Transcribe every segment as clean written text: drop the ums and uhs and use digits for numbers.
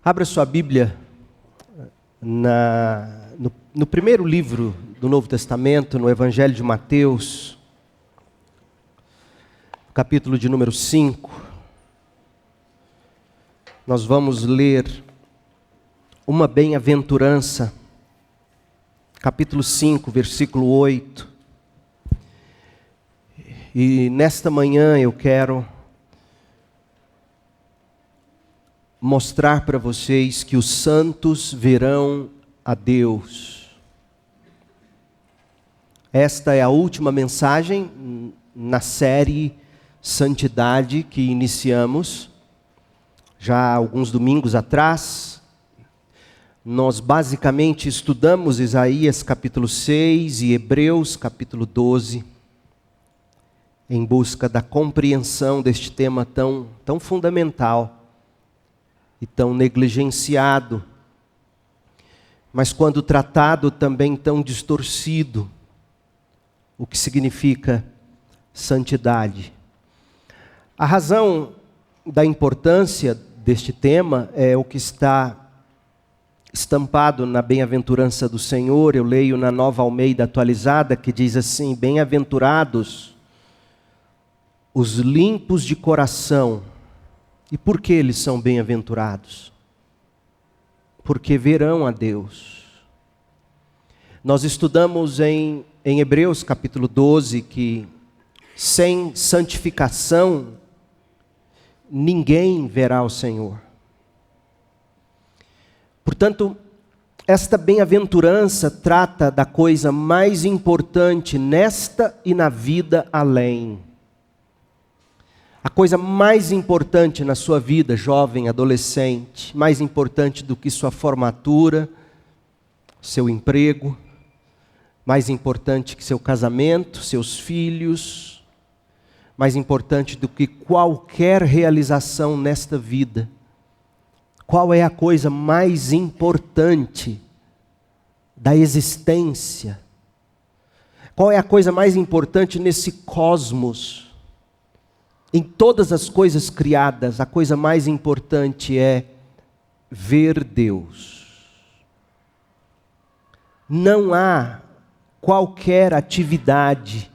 Abra sua Bíblia no primeiro livro do Novo Testamento, no Evangelho de Mateus, capítulo de número 5. Nós vamos ler uma bem-aventurança, capítulo 5, versículo 8. E nesta manhã eu quero mostrar para vocês que os santos verão a Deus. Esta é a última mensagem na série Santidade que iniciamos já há alguns domingos atrás. Nós basicamente estudamos Isaías capítulo 6 e Hebreus capítulo 12, em busca da compreensão deste tema tão fundamental e tão negligenciado, mas quando tratado também tão distorcido, o que significa santidade. A razão da importância deste tema é o que está estampado na bem-aventurança do Senhor. Eu leio na Nova Almeida Atualizada, que diz assim: bem-aventurados os limpos de coração. E por que eles são bem-aventurados? Porque verão a Deus. Nós estudamos em Hebreus capítulo 12 que sem santificação ninguém verá o Senhor. Portanto, esta bem-aventurança trata da coisa mais importante nesta e na vida além. A coisa mais importante na sua vida, jovem, adolescente, mais importante do que sua formatura, seu emprego, mais importante que seu casamento, seus filhos, mais importante do que qualquer realização nesta vida. Qual é a coisa mais importante da existência? Qual é a coisa mais importante nesse cosmos? Em todas as coisas criadas, a coisa mais importante é ver Deus. Não há qualquer atividade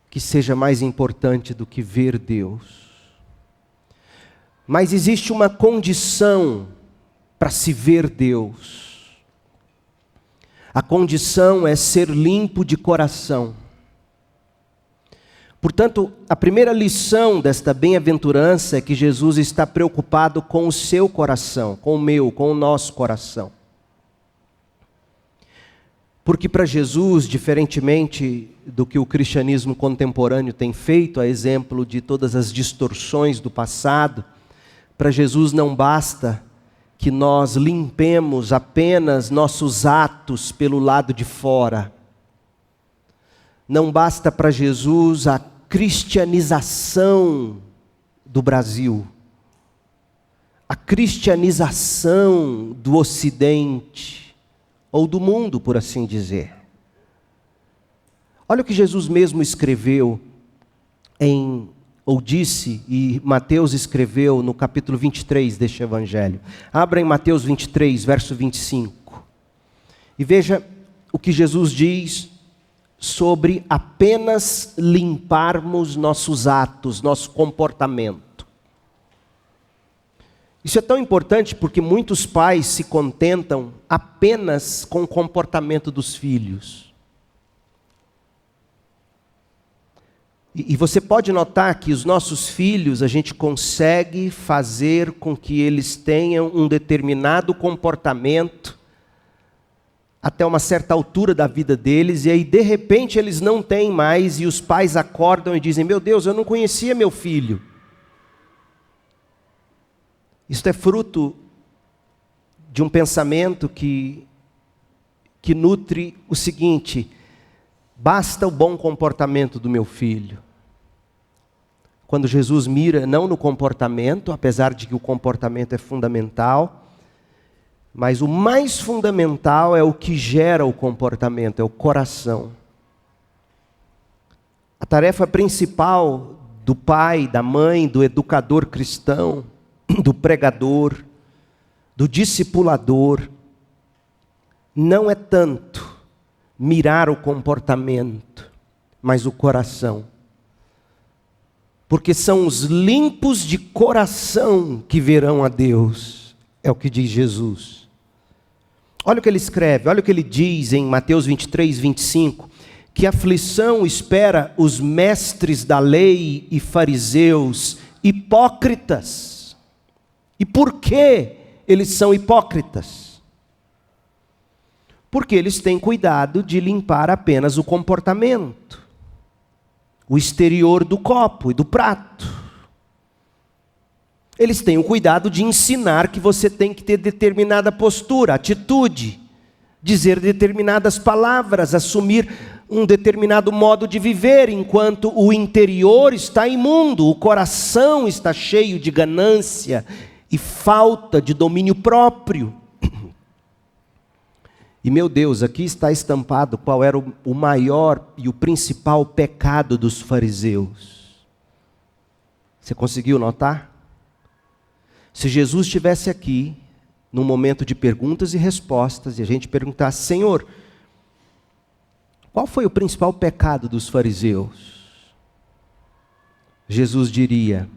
que seja mais importante do que ver Deus. Mas existe uma condição para se ver Deus. A condição é ser limpo de coração. Portanto, a primeira lição desta bem-aventurança é que Jesus está preocupado com o seu coração, com o meu, com o nosso coração. Porque para Jesus, diferentemente do que o cristianismo contemporâneo tem feito, a exemplo de todas as distorções do passado, para Jesus não basta que nós limpemos apenas nossos atos pelo lado de fora. Não basta para Jesus a cristianização do Brasil, a cristianização do Ocidente, ou do mundo, por assim dizer. Olha o que Jesus mesmo escreveu ou disse, e Mateus escreveu no capítulo 23 deste Evangelho. Abra em Mateus 23, verso 25. E veja o que Jesus diz sobre apenas limparmos nossos atos, nosso comportamento. Isso é tão importante porque muitos pais se contentam apenas com o comportamento dos filhos. E você pode notar que os nossos filhos, a gente consegue fazer com que eles tenham um determinado comportamento até uma certa altura da vida deles, e aí de repente eles não têm mais, e os pais acordam e dizem: meu Deus, eu não conhecia meu filho. Isto é fruto de um pensamento que nutre o seguinte: basta o bom comportamento do meu filho. Quando Jesus mira não no comportamento, apesar de que o comportamento é fundamental, mas o mais fundamental é o que gera o comportamento, é o coração. A tarefa principal do pai, da mãe, do educador cristão, do pregador, do discipulador não é tanto mirar o comportamento, mas o coração. Porque são os limpos de coração que verão a Deus, é o que diz Jesus. Olha o que ele escreve, olha o que ele diz em Mateus 23, 25, que aflição espera os mestres da lei e fariseus hipócritas. E por que eles são hipócritas? Porque eles têm cuidado de limpar apenas o comportamento, o exterior do copo e do prato. Eles têm o cuidado de ensinar que você tem que ter determinada postura, atitude, dizer determinadas palavras, assumir um determinado modo de viver, enquanto o interior está imundo, o coração está cheio de ganância e falta de domínio próprio. E meu Deus, aqui está estampado qual era o maior e o principal pecado dos fariseus. Você conseguiu notar? Se Jesus estivesse aqui, num momento de perguntas e respostas, e a gente perguntasse: Senhor, qual foi o principal pecado dos fariseus? Jesus diria: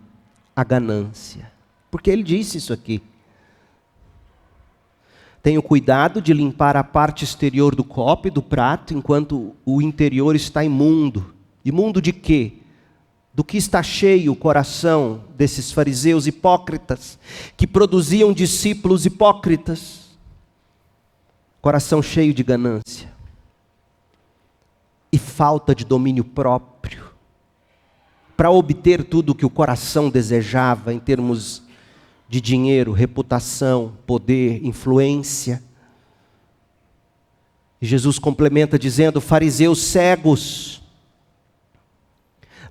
a ganância. Porque ele disse isso aqui. Tenho cuidado de limpar a parte exterior do copo e do prato, enquanto o interior está imundo. Imundo de quê? Do que está cheio o coração desses fariseus hipócritas, que produziam discípulos hipócritas. Coração cheio de ganância e falta de domínio próprio, para obter tudo o que o coração desejava em termos de dinheiro, reputação, poder, influência. E Jesus complementa dizendo: fariseus cegos,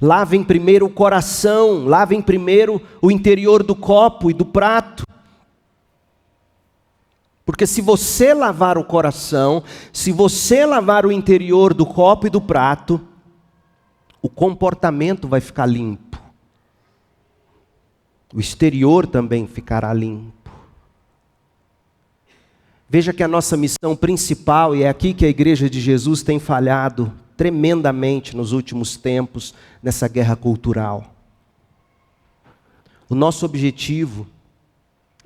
lavem primeiro o coração, lavem primeiro o interior do copo e do prato. Porque se você lavar o coração, se você lavar o interior do copo e do prato, o comportamento vai ficar limpo. O exterior também ficará limpo. Veja que a nossa missão principal, e é aqui que a Igreja de Jesus tem falhado tremendamente nos últimos tempos, nessa guerra cultural. O nosso objetivo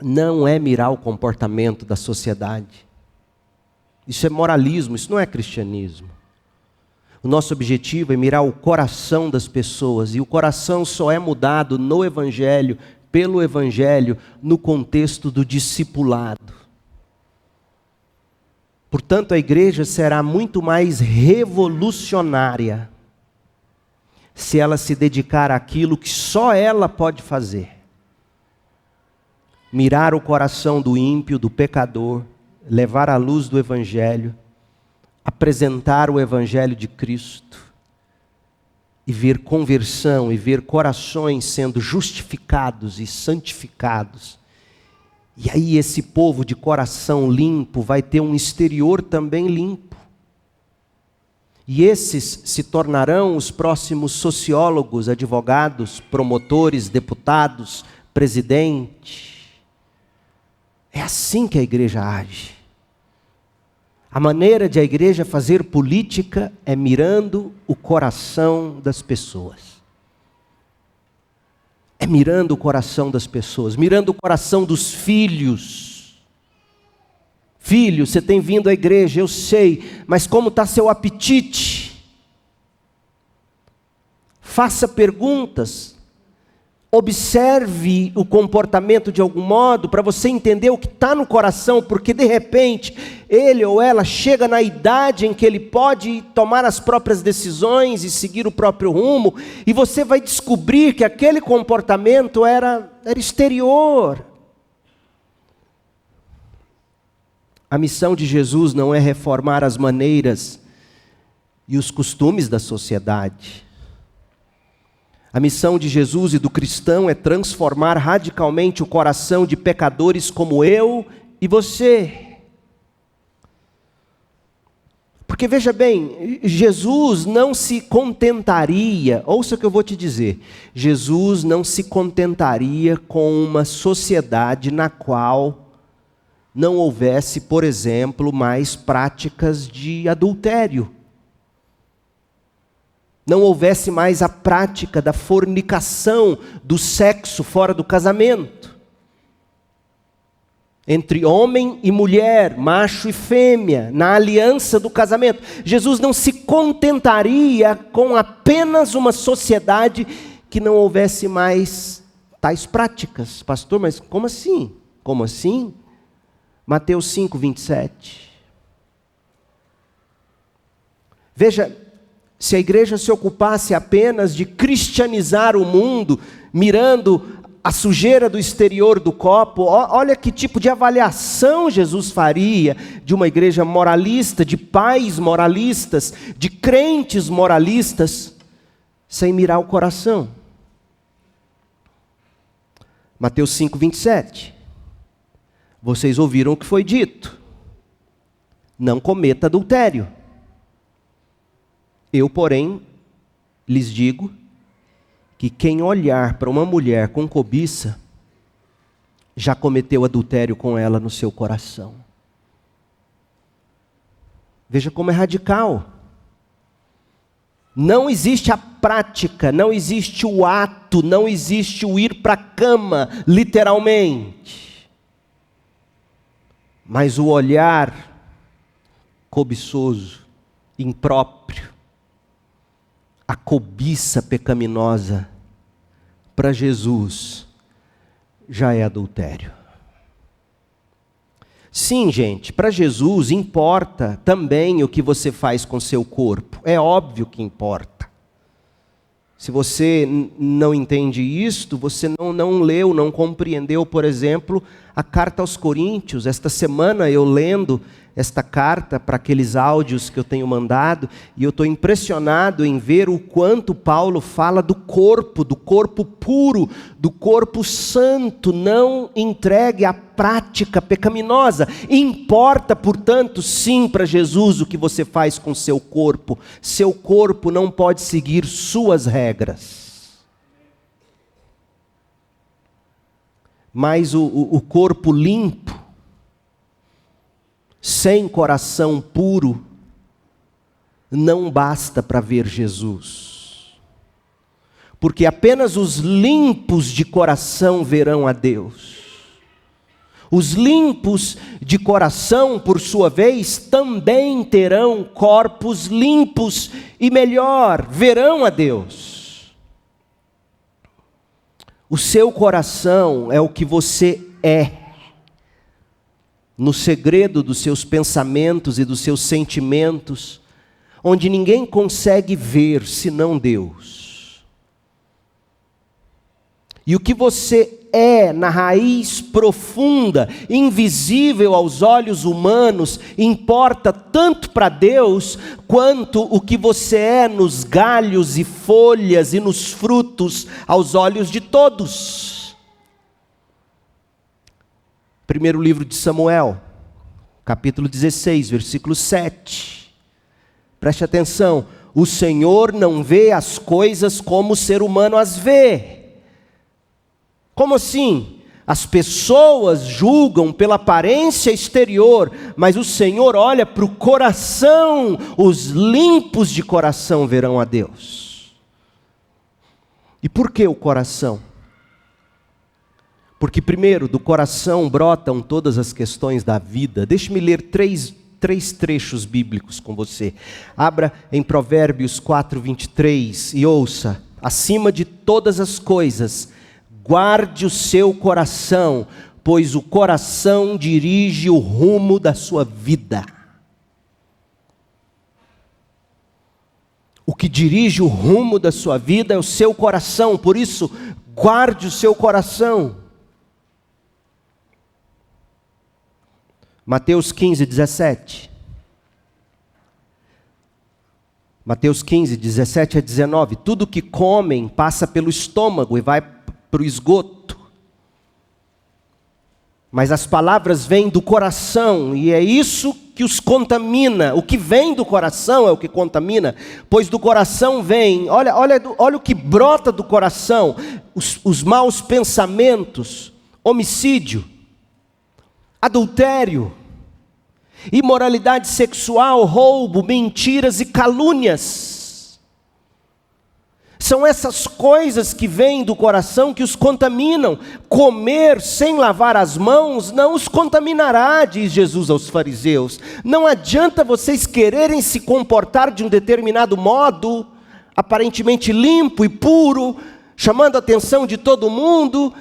não é mirar o comportamento da sociedade. Isso é moralismo, isso não é cristianismo. O nosso objetivo é mirar o coração das pessoas, e o coração só é mudado no Evangelho, pelo Evangelho, no contexto do discipulado. Portanto, a igreja será muito mais revolucionária se ela se dedicar àquilo que só ela pode fazer. Mirar o coração do ímpio, do pecador, levar a luz do Evangelho, apresentar o Evangelho de Cristo e ver conversão e ver corações sendo justificados e santificados. E aí esse povo de coração limpo vai ter um exterior também limpo. E esses se tornarão os próximos sociólogos, advogados, promotores, deputados, presidentes. É assim que a igreja age. A maneira de a igreja fazer política é mirando o coração das pessoas. É mirando o coração das pessoas, mirando o coração dos filhos. Filho, você tem vindo à igreja, eu sei, mas como está seu apetite? Faça perguntas. Observe o comportamento de algum modo, para você entender o que está no coração, porque de repente, ele ou ela chega na idade em que ele pode tomar as próprias decisões e seguir o próprio rumo, e você vai descobrir que aquele comportamento era exterior. A missão de Jesus não é reformar as maneiras e os costumes da sociedade. A missão de Jesus e do cristão é transformar radicalmente o coração de pecadores como eu e você. Porque veja bem, Jesus não se contentaria, ouça o que eu vou te dizer, Jesus não se contentaria com uma sociedade na qual não houvesse, por exemplo, mais práticas de adultério. Não houvesse mais a prática da fornicação, do sexo fora do casamento. Entre homem e mulher, macho e fêmea, na aliança do casamento. Jesus não se contentaria com apenas uma sociedade que não houvesse mais tais práticas. Pastor, mas como assim? Como assim? Mateus 5, 27. Veja, se a igreja se ocupasse apenas de cristianizar o mundo, mirando a sujeira do exterior do copo, olha que tipo de avaliação Jesus faria de uma igreja moralista, de pais moralistas, de crentes moralistas, sem mirar o coração. Mateus 5, 27. Vocês ouviram o que foi dito: não cometa adultério. Eu, porém, lhes digo que quem olhar para uma mulher com cobiça, já cometeu adultério com ela no seu coração. Veja como é radical. Não existe a prática, não existe o ato, não existe o ir para a cama, literalmente. Mas o olhar cobiçoso, impróprio, a cobiça pecaminosa, para Jesus, já é adultério. Sim, gente, para Jesus importa também o que você faz com seu corpo. É óbvio que importa. Se você não entende isto, você não leu, não compreendeu, por exemplo, a carta aos Coríntios. Esta semana eu lendo esta carta para aqueles áudios que eu tenho mandado, e eu estou impressionado em ver o quanto Paulo fala do corpo puro, do corpo santo, não entregue à prática pecaminosa. Importa, portanto, sim, para Jesus o que você faz com seu corpo. Seu corpo não pode seguir suas regras. Mas o corpo limpo, sem coração puro, não basta para ver Jesus. Porque apenas os limpos de coração verão a Deus. Os limpos de coração, por sua vez, também terão corpos limpos e melhor, verão a Deus. O seu coração é o que você é. No segredo dos seus pensamentos e dos seus sentimentos, onde ninguém consegue ver senão Deus. E o que você é na raiz profunda, invisível aos olhos humanos, importa tanto para Deus, quanto o que você é nos galhos e folhas e nos frutos aos olhos de todos. Primeiro livro de Samuel, capítulo 16, versículo 7. Preste atenção. O Senhor não vê as coisas como o ser humano as vê. Como assim? As pessoas julgam pela aparência exterior, mas o Senhor olha para o coração. Os limpos de coração verão a Deus. E por que o coração? Porque primeiro, do coração brotam todas as questões da vida. Deixe-me ler três trechos bíblicos com você. Abra em Provérbios 4, 23 e ouça. Acima de todas as coisas, guarde o seu coração, pois o coração dirige o rumo da sua vida. O que dirige o rumo da sua vida é o seu coração, por isso, guarde o seu coração. Mateus 15, 17. Mateus 15, 17 a 19. Tudo que comem passa pelo estômago e vai para o esgoto. Mas as palavras vêm do coração e é isso que os contamina. O que vem do coração é o que contamina, pois do coração vem, olha o que brota do coração: os maus pensamentos, homicídio, adultério, imoralidade sexual, roubo, mentiras e calúnias. São essas coisas que vêm do coração que os contaminam. Comer sem lavar as mãos não os contaminará, diz Jesus aos fariseus. Não adianta vocês quererem se comportar de um determinado modo, aparentemente limpo e puro, chamando a atenção de todo mundo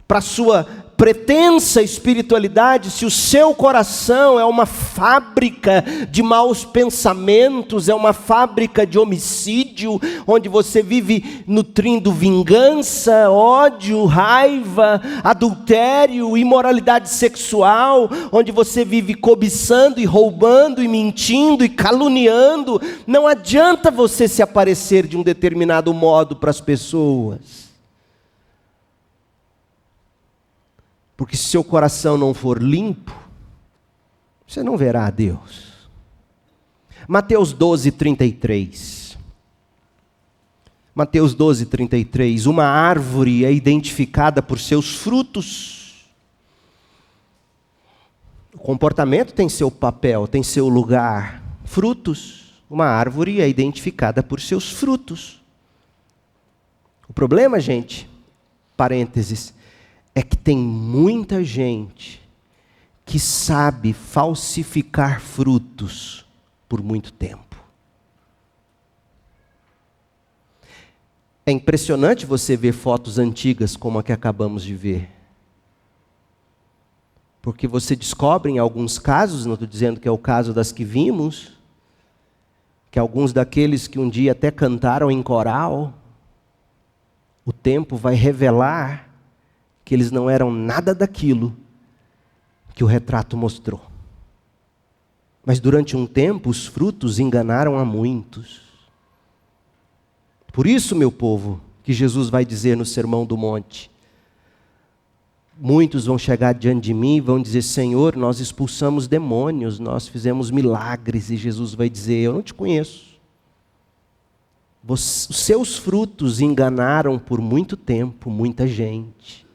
para a sua pretensa espiritualidade, se o seu coração é uma fábrica de maus pensamentos, é uma fábrica de homicídio, onde você vive nutrindo vingança, ódio, raiva, adultério, imoralidade sexual, onde você vive cobiçando e roubando e mentindo e caluniando, não adianta você se aparecer de um determinado modo para as pessoas. Porque se seu coração não for limpo, você não verá a Deus. Mateus 12:33. Mateus 12:33. Uma árvore é identificada por seus frutos. O comportamento tem seu papel, tem seu lugar. Frutos. Uma árvore é identificada por seus frutos. O problema, gente, parênteses, é que tem muita gente que sabe falsificar frutos por muito tempo. É impressionante você ver fotos antigas como a que acabamos de ver. Porque você descobre em alguns casos, não estou dizendo que é o caso das que vimos, que alguns daqueles que um dia até cantaram em coral, o tempo vai revelar que eles não eram nada daquilo que o retrato mostrou. Mas durante um tempo, os frutos enganaram a muitos. Por isso, meu povo, que Jesus vai dizer no Sermão do Monte, muitos vão chegar diante de mim e vão dizer: Senhor, nós expulsamos demônios, nós fizemos milagres. E Jesus vai dizer: eu não te conheço. Os seus frutos enganaram por muito tempo muita gente.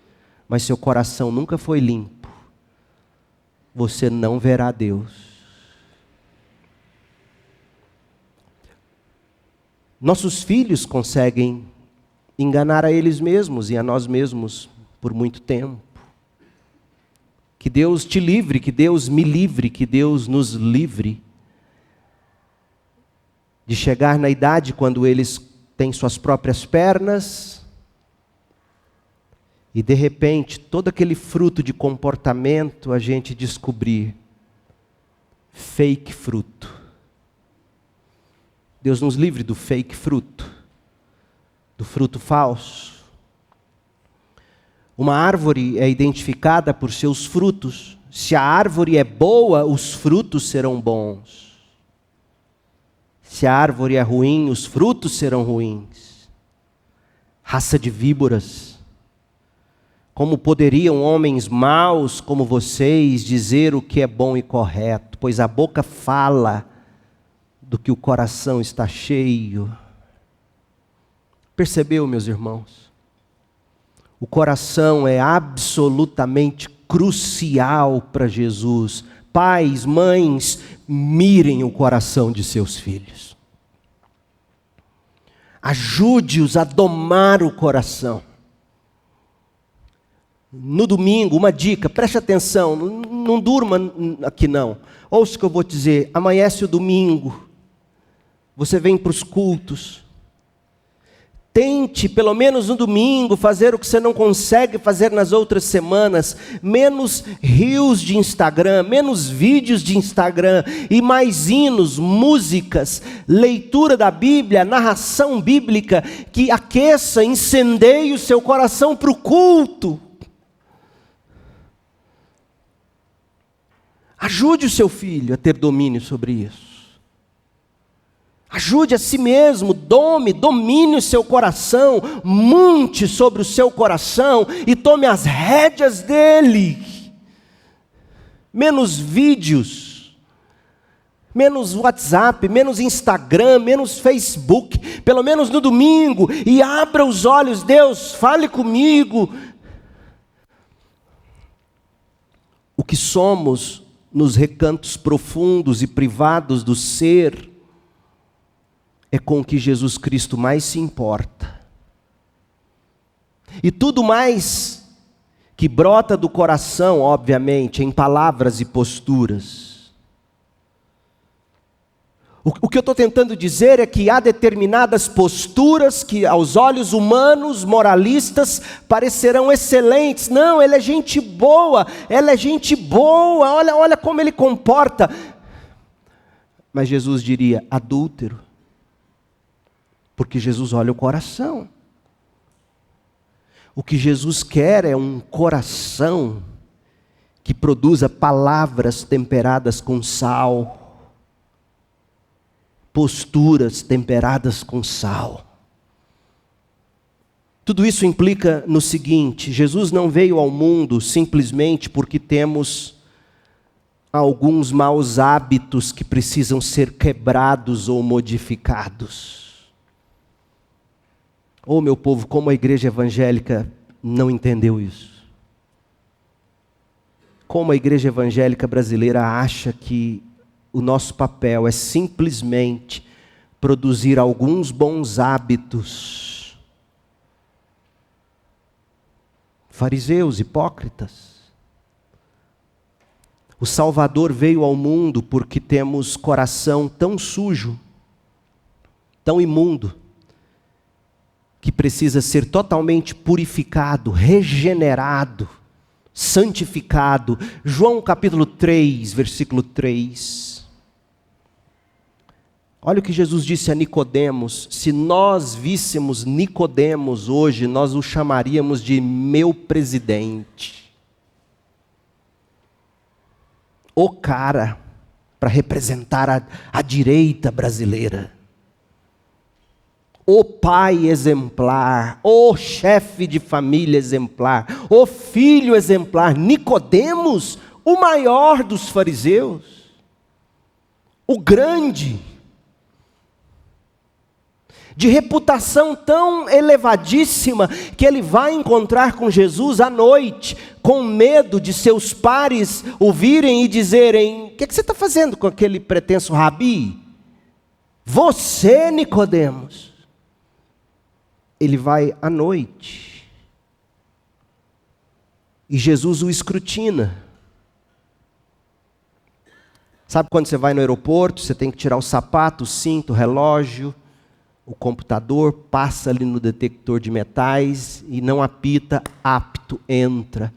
Mas seu coração nunca foi limpo, você não verá Deus. Nossos filhos conseguem enganar a eles mesmos e a nós mesmos por muito tempo. Que Deus te livre, que Deus me livre, que Deus nos livre de chegar na idade quando eles têm suas próprias pernas, e de repente, todo aquele fruto de comportamento a gente descobrir fake fruto. Deus nos livre do fake fruto, do fruto falso. Uma árvore é identificada por seus frutos. Se a árvore é boa, os frutos serão bons. Se a árvore é ruim, os frutos serão ruins. Raça de víboras. Como poderiam homens maus como vocês dizer o que é bom e correto? Pois a boca fala do que o coração está cheio. Percebeu, meus irmãos? O coração é absolutamente crucial para Jesus. Pais, mães, mirem o coração de seus filhos. Ajude-os a domar o coração. No domingo, uma dica, preste atenção, não durma aqui não. Ouça o que eu vou te dizer, amanhece o domingo, você vem para os cultos. Tente, pelo menos no domingo, fazer o que você não consegue fazer nas outras semanas. Menos reels de Instagram, menos vídeos de Instagram, e mais hinos, músicas, leitura da Bíblia, narração bíblica, que aqueça, incendeie o seu coração para o culto. Ajude o seu filho a ter domínio sobre isso. Ajude a si mesmo, domine o seu coração, monte sobre o seu coração e tome as rédeas dele. Menos vídeos, menos WhatsApp, menos Instagram, menos Facebook, pelo menos no domingo, e abra os olhos. Deus, fale comigo. o que somos nos recantos profundos e privados do ser, é com o que Jesus Cristo mais se importa. E tudo mais que brota do coração, obviamente, em palavras e posturas. O que eu estou tentando dizer é que há determinadas posturas que aos olhos humanos, moralistas, parecerão excelentes. Não, ele é gente boa, ela é gente boa, olha como ele comporta. Mas Jesus diria, adúltero. Porque Jesus olha o coração. O que Jesus quer é um coração que produza palavras temperadas com sal. Posturas temperadas com sal. Tudo isso implica no seguinte: Jesus não veio ao mundo simplesmente porque temos alguns maus hábitos que precisam ser quebrados ou modificados. Oh, meu povo, como a igreja evangélica não entendeu isso. Como a igreja evangélica brasileira acha que o nosso papel é simplesmente produzir alguns bons hábitos. Fariseus, hipócritas. O Salvador veio ao mundo porque temos coração tão sujo, tão imundo, que precisa ser totalmente purificado, regenerado, santificado. João capítulo 3, versículo 3. Olha o que Jesus disse a Nicodemos. Se nós víssemos Nicodemos hoje, nós o chamaríamos de meu presidente. O cara para representar a direita brasileira. O pai exemplar, o chefe de família exemplar, o filho exemplar. Nicodemos, o maior dos fariseus, o grande, de reputação tão elevadíssima, que ele vai encontrar com Jesus à noite, com medo de seus pares ouvirem e dizerem: o que você está fazendo com aquele pretenso rabi? Você, Nicodemos. Ele vai à noite, e Jesus o escrutina. Sabe quando você vai no aeroporto, você tem que tirar o sapato, o cinto, o relógio, o computador, passa ali no detector de metais e não apita, apto, entra.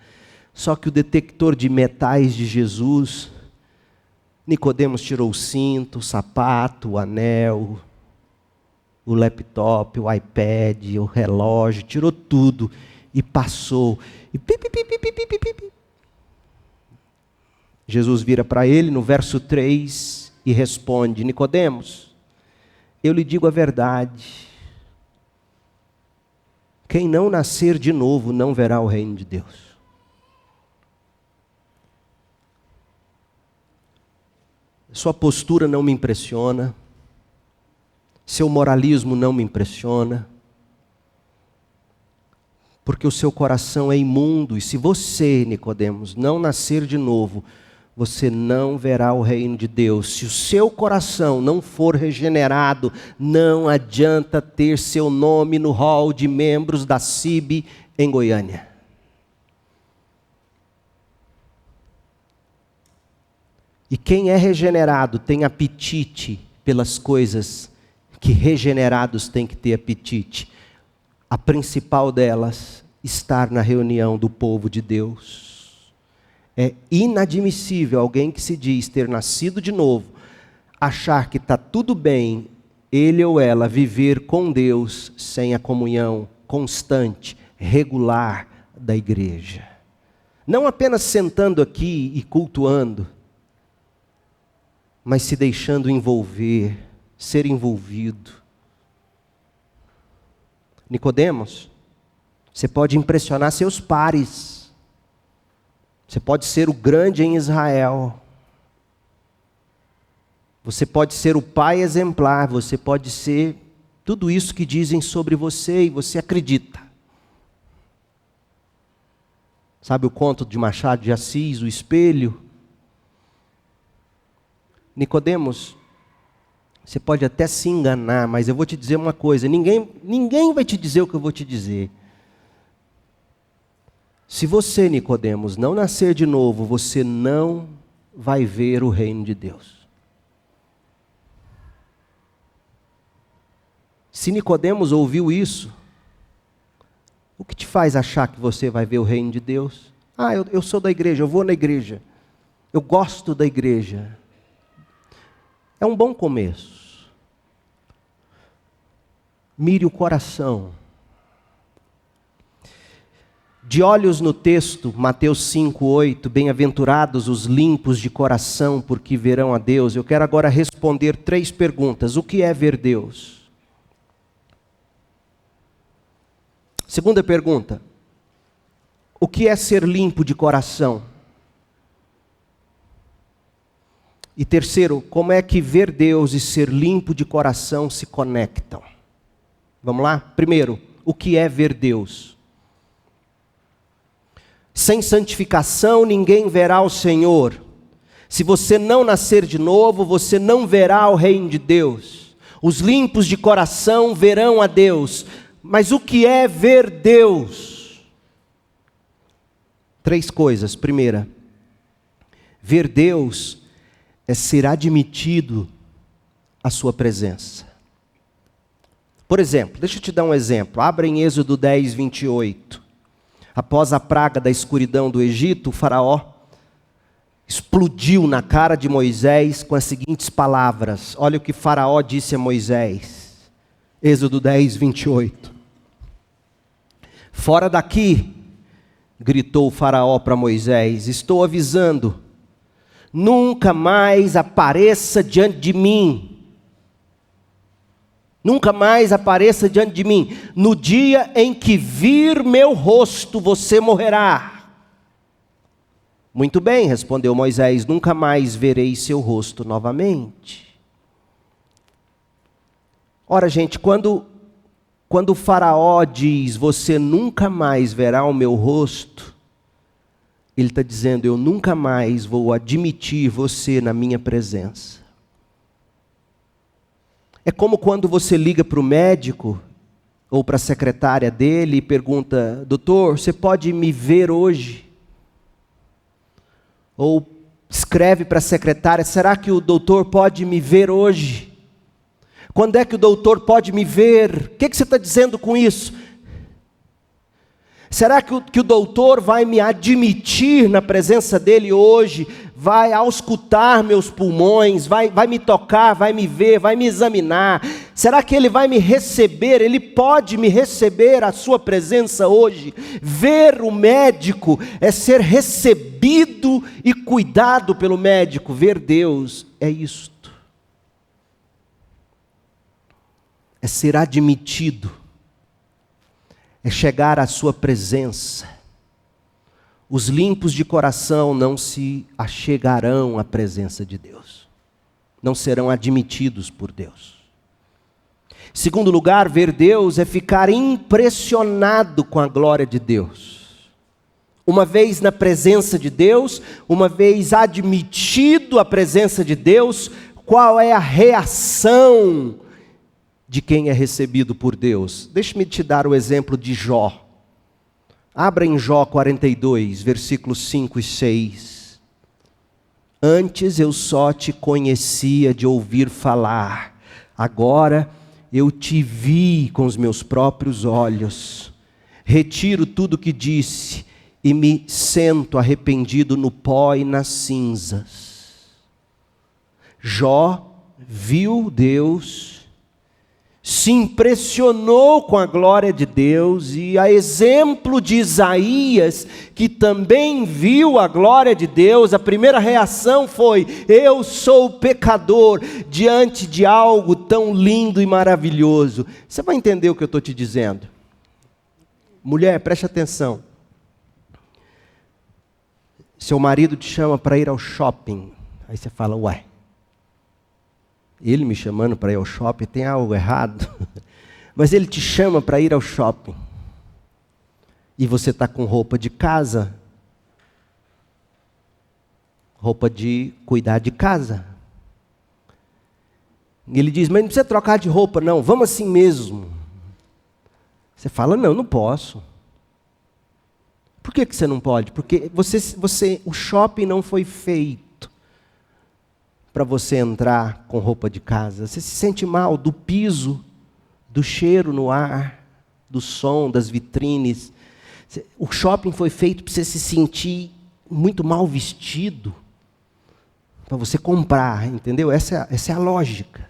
Só que o detector de metais de Jesus, Nicodemos tirou o cinto, o sapato, o anel, o laptop, o iPad, o relógio, tirou tudo e passou. E Jesus vira para ele no verso 3 e responde: Nicodemos, eu lhe digo a verdade. Quem não nascer de novo não verá o reino de Deus. Sua postura não me impressiona. Seu moralismo não me impressiona. Porque o seu coração é imundo. E se você, Nicodemos, não nascer de novo, você não verá o reino de Deus. Se o seu coração não for regenerado, não adianta ter seu nome no hall de membros da CIB em Goiânia. E quem é regenerado tem apetite pelas coisas que regenerados têm que ter apetite. A principal delas, estar na reunião do povo de Deus. É inadmissível alguém que se diz ter nascido de novo, achar que está tudo bem, ele ou ela viver com Deus sem a comunhão constante, regular da igreja. Não apenas sentando aqui e cultuando, mas se deixando envolver, ser envolvido. Nicodemos, você pode impressionar seus pares. Você pode ser o grande em Israel. Você pode ser o pai exemplar. Você pode ser tudo isso que dizem sobre você e você acredita. Sabe o conto de Machado de Assis, o espelho? Nicodemos, você pode até se enganar, mas eu vou te dizer uma coisa, ninguém vai te dizer o que eu vou te dizer. Se você, Nicodemos, não nascer de novo, você não vai ver o reino de Deus. Se Nicodemos ouviu isso, o que te faz achar que você vai ver o reino de Deus? Eu sou da igreja, eu vou na igreja, eu gosto da igreja. É um bom começo. Mire o coração. De olhos no texto, Mateus 5:8, bem-aventurados os limpos de coração, porque verão a Deus. Eu quero agora responder 3 perguntas. O que é ver Deus? Segunda pergunta, o que é ser limpo de coração? E terceiro, como é que ver Deus e ser limpo de coração se conectam? Vamos lá? Primeiro, o que é ver Deus? Sem santificação ninguém verá o Senhor. Se você não nascer de novo, você não verá o reino de Deus. Os limpos de coração verão a Deus. Mas o que é ver Deus? 3 coisas. Primeira, ver Deus é ser admitido à sua presença. Por exemplo, deixa eu te dar um exemplo. Abra em Êxodo 10, 28. Após a praga da escuridão do Egito, o faraó explodiu na cara de Moisés com as seguintes palavras. Olha o que faraó disse a Moisés. Êxodo 10, 28. Fora daqui, gritou o faraó para Moisés, estou avisando, nunca mais apareça diante de mim. Nunca mais apareça diante de mim. No dia em que vir meu rosto, você morrerá. Muito bem, respondeu Moisés, nunca mais verei seu rosto novamente. Ora, gente, quando o faraó diz, você nunca mais verá o meu rosto, ele está dizendo, eu nunca mais vou admitir você na minha presença. É como quando você liga para o médico, ou para a secretária dele, e pergunta, doutor, você pode me ver hoje? Ou escreve para a secretária, será que o doutor pode me ver hoje? Quando é que o doutor pode me ver? O que você está dizendo com isso? Será que o doutor vai me admitir na presença dele hoje? Vai auscultar meus pulmões? Vai me tocar? Vai me ver? Vai me examinar? Será que ele vai me receber? Ele pode me receber à sua presença hoje? Ver o médico é ser recebido e cuidado pelo médico. Ver Deus é isto. É ser admitido, é chegar à sua presença. Os limpos de coração não se achegarão à presença de Deus, não serão admitidos por Deus. Segundo lugar, ver Deus é ficar impressionado com a glória de Deus. Uma vez na presença de Deus, uma vez admitido a presença de Deus, qual é a reação de quem é recebido por Deus? Deixe-me te dar o exemplo de Jó. Abra em Jó 42, versículos 5 e 6. Antes eu só te conhecia de ouvir falar, agora eu te vi com os meus próprios olhos. Retiro tudo o que disse e me sento arrependido no pó e nas cinzas. Jó viu Deus, se impressionou com a glória de Deus, e a exemplo de Isaías, que também viu a glória de Deus, a primeira reação foi, eu sou pecador diante de algo tão lindo e maravilhoso. Você vai entender o que eu estou te dizendo. Mulher, preste atenção. Seu marido te chama para ir ao shopping, aí você fala, ué, ele me chamando para ir ao shopping, tem algo errado? Mas ele te chama para ir ao shopping. E você está com roupa de casa, roupa de cuidar de casa. E ele diz, mas não precisa trocar de roupa, não, vamos assim mesmo. Você fala, não, não posso. Por que você não pode? Porque o shopping não foi feito para você entrar com roupa de casa. Você se sente mal do piso, do cheiro no ar, do som, das vitrines. O shopping foi feito para você se sentir muito mal vestido, para você comprar, entendeu? Essa é a lógica.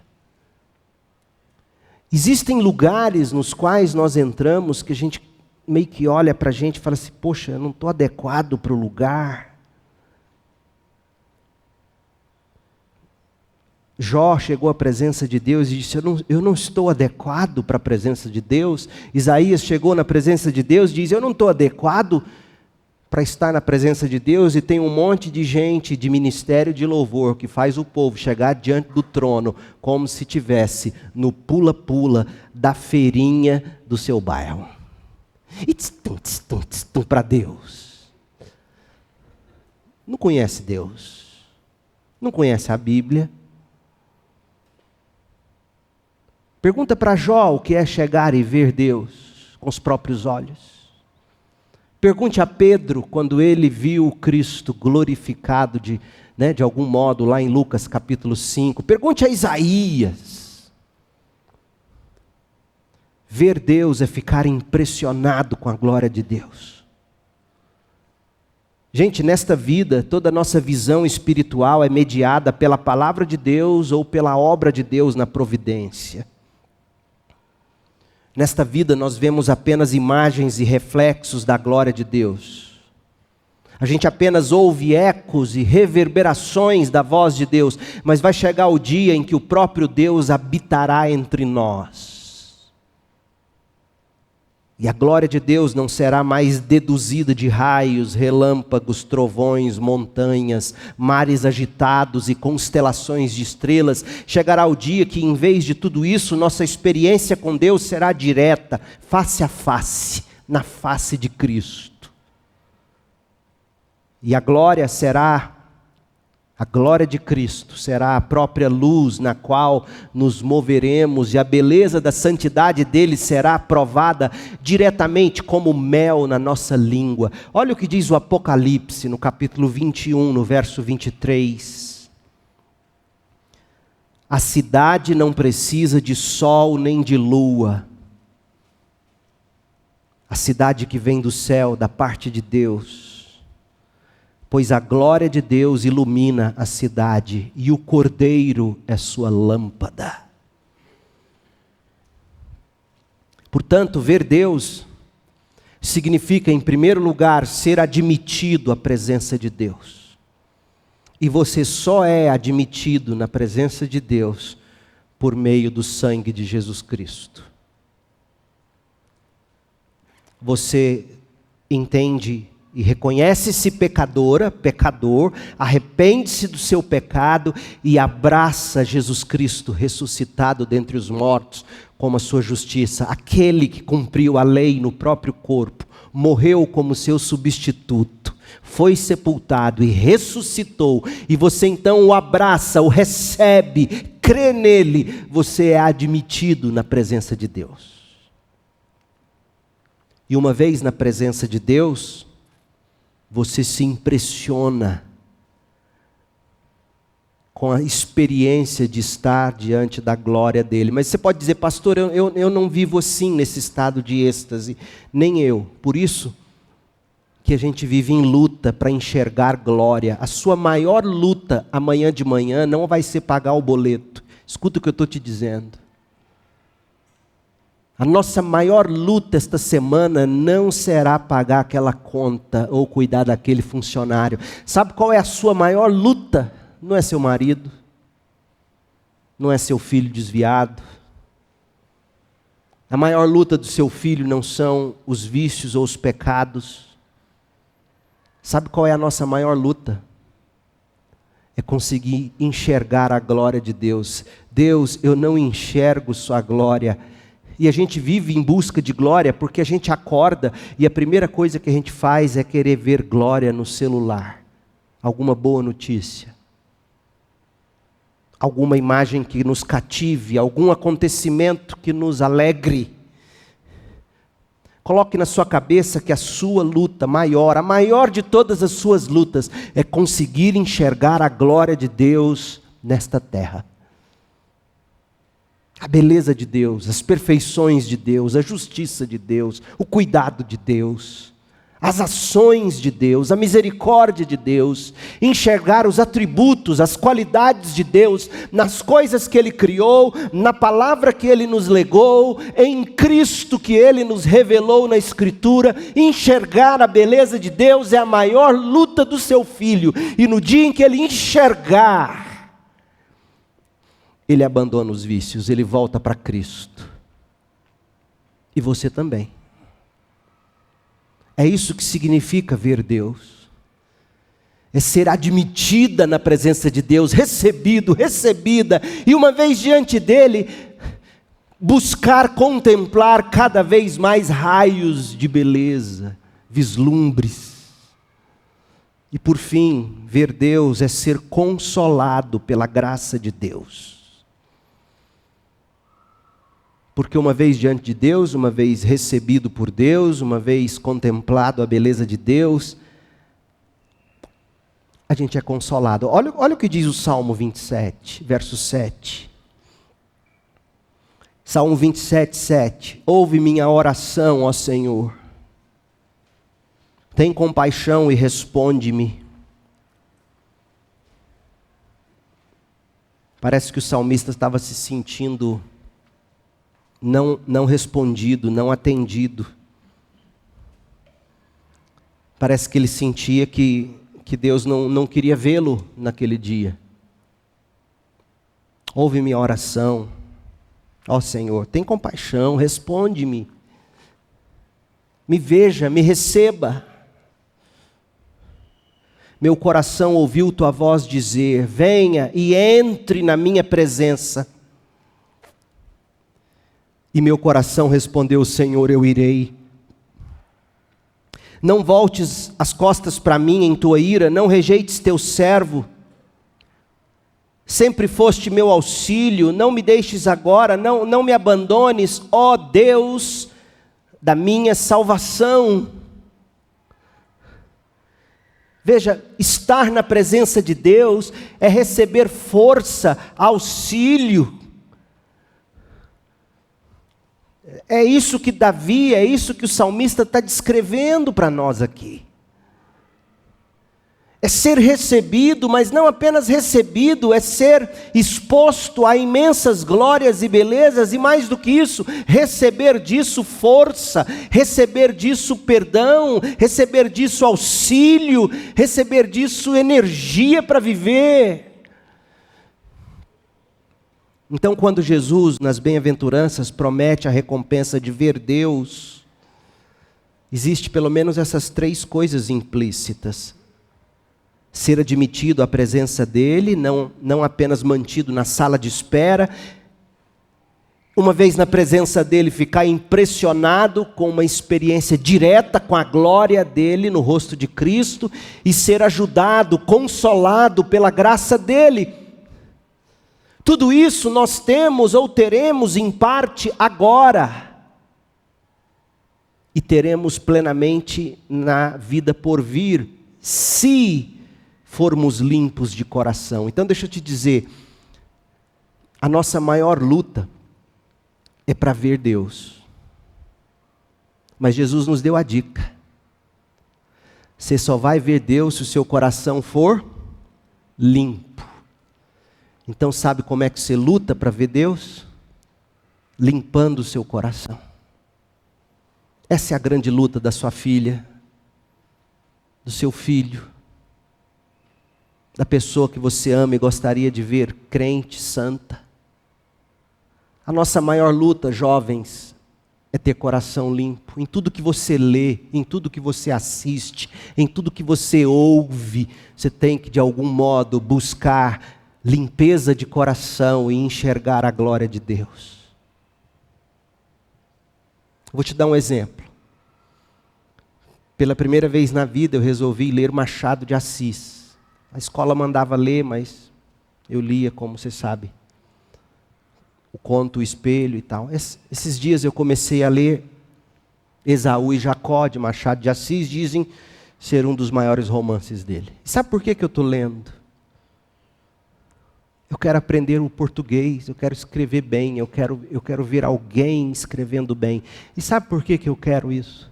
Existem lugares nos quais nós entramos que a gente meio que olha para a gente e fala assim, poxa, eu não estou adequado para o lugar. Jó chegou à presença de Deus e disse, eu não estou adequado para a presença de Deus. Isaías chegou na presença de Deus e diz, eu não estou adequado para estar na presença de Deus, e tem um monte de gente de ministério de louvor que faz o povo chegar diante do trono como se estivesse no pula-pula da feirinha do seu bairro. E tss-tum para Deus. Não conhece Deus. Não conhece a Bíblia. Pergunta para Jó o que é chegar e ver Deus com os próprios olhos. Pergunte a Pedro quando ele viu o Cristo glorificado de algum modo lá em Lucas capítulo 5. Pergunte a Isaías. Ver Deus é ficar impressionado com a glória de Deus. Gente, nesta vida, toda a nossa visão espiritual é mediada pela palavra de Deus ou pela obra de Deus na providência. Nesta vida nós vemos apenas imagens e reflexos da glória de Deus. A gente apenas ouve ecos e reverberações da voz de Deus, mas vai chegar o dia em que o próprio Deus habitará entre nós. E a glória de Deus não será mais deduzida de raios, relâmpagos, trovões, montanhas, mares agitados e constelações de estrelas. Chegará o dia que, em vez de tudo isso, nossa experiência com Deus será direta, face a face, na face de Cristo. E a glória de Cristo será a própria luz na qual nos moveremos, e a beleza da santidade dele será provada diretamente como mel na nossa língua. Olha o que diz o Apocalipse no capítulo 21, no verso 23. A cidade não precisa de sol nem de lua. A cidade que vem do céu, da parte de Deus. Pois a glória de Deus ilumina a cidade, e o Cordeiro é sua lâmpada. Portanto, ver Deus significa, em primeiro lugar, ser admitido à presença de Deus. E você só é admitido na presença de Deus por meio do sangue de Jesus Cristo. Você entende e reconhece-se pecador, arrepende-se do seu pecado e abraça Jesus Cristo ressuscitado dentre os mortos como a sua justiça. Aquele que cumpriu a lei no próprio corpo, morreu como seu substituto, foi sepultado e ressuscitou. E você então o abraça, o recebe, crê nele, você é admitido na presença de Deus. E uma vez na presença de Deus, você se impressiona com a experiência de estar diante da glória dele. Mas você pode dizer, pastor, eu não vivo assim nesse estado de êxtase, nem eu. Por isso que a gente vive em luta para enxergar glória. A sua maior luta amanhã de manhã não vai ser pagar o boleto. Escuta o que eu estou te dizendo. A nossa maior luta esta semana não será pagar aquela conta ou cuidar daquele funcionário. Sabe qual é a sua maior luta? Não é seu marido, não é seu filho desviado. A maior luta do seu filho não são os vícios ou os pecados. Sabe qual é a nossa maior luta? É conseguir enxergar a glória de Deus. Deus, eu não enxergo sua glória. E a gente vive em busca de glória porque a gente acorda e a primeira coisa que a gente faz é querer ver glória no celular. alguma boa notícia, alguma imagem que nos cative, algum acontecimento que nos alegre. Coloque na sua cabeça que a sua luta maior, a maior de todas as suas lutas, é conseguir enxergar a glória de Deus nesta terra. A beleza de Deus, as perfeições de Deus, a justiça de Deus, o cuidado de Deus, as ações de Deus, a misericórdia de Deus, enxergar os atributos, as qualidades de Deus, nas coisas que Ele criou, na palavra que Ele nos legou, em Cristo que Ele nos revelou na Escritura. Enxergar a beleza de Deus é a maior luta do seu filho, e no dia em que ele enxergar, ele abandona os vícios, ele volta para Cristo, e você também. É isso que significa ver Deus. É ser admitida na presença de Deus, recebido, recebida, e uma vez diante dEle, buscar contemplar cada vez mais raios de beleza, vislumbres. E por fim, ver Deus é ser consolado pela graça de Deus. Porque uma vez diante de Deus, uma vez recebido por Deus, uma vez contemplado a beleza de Deus, a gente é consolado. Olha o que diz o Salmo 27, verso 7. Salmo 27, 7. Ouve minha oração, ó Senhor. Tem compaixão e responde-me. Parece que o salmista estava se sentindo não respondido, não atendido. Parece que ele sentia que Deus não queria vê-lo naquele dia. Ouve minha oração, ó Senhor, tem compaixão, responde-me. Me veja, me receba. Meu coração ouviu tua voz dizer, venha e entre na minha presença. E meu coração respondeu, Senhor, eu irei. Não voltes as costas para mim em tua ira, não rejeites teu servo. Sempre foste meu auxílio, não me deixes agora, não me abandones, ó Deus da minha salvação. Veja, estar na presença de Deus é receber força, auxílio. É isso que Davi, é isso que o salmista está descrevendo para nós aqui. É ser recebido, mas não apenas recebido, é ser exposto a imensas glórias e belezas, e mais do que isso, receber disso força, receber disso perdão, receber disso auxílio, receber disso energia para viver. Então, quando Jesus, nas bem-aventuranças, promete a recompensa de ver Deus, existe pelo menos essas três coisas implícitas. Ser admitido à presença dEle, não apenas mantido na sala de espera. Uma vez na presença dEle, ficar impressionado com uma experiência direta com a glória dEle no rosto de Cristo, e ser ajudado, consolado pela graça dEle. Tudo isso nós temos ou teremos em parte agora. E teremos plenamente na vida por vir, se formos limpos de coração. Então deixa eu te dizer, a nossa maior luta é para ver Deus. Mas Jesus nos deu a dica. Você só vai ver Deus se o seu coração for limpo. Então sabe como é que você luta para ver Deus? Limpando o seu coração. Essa é a grande luta da sua filha, do seu filho, da pessoa que você ama e gostaria de ver crente, santa. A nossa maior luta, jovens, é ter coração limpo. Em tudo que você lê, em tudo que você assiste, em tudo que você ouve, você tem que de algum modo buscar limpeza de coração e enxergar a glória de Deus. Vou te dar um exemplo. Pela primeira vez na vida eu resolvi ler Machado de Assis. A escola mandava ler, mas eu lia, como você sabe, o conto, o espelho e tal. Esses dias eu comecei a ler Esaú e Jacó, de Machado de Assis, dizem ser um dos maiores romances dele. E sabe por que eu estou lendo? Eu quero aprender o português, eu quero escrever bem, eu quero ver alguém escrevendo bem. E sabe por que eu quero isso?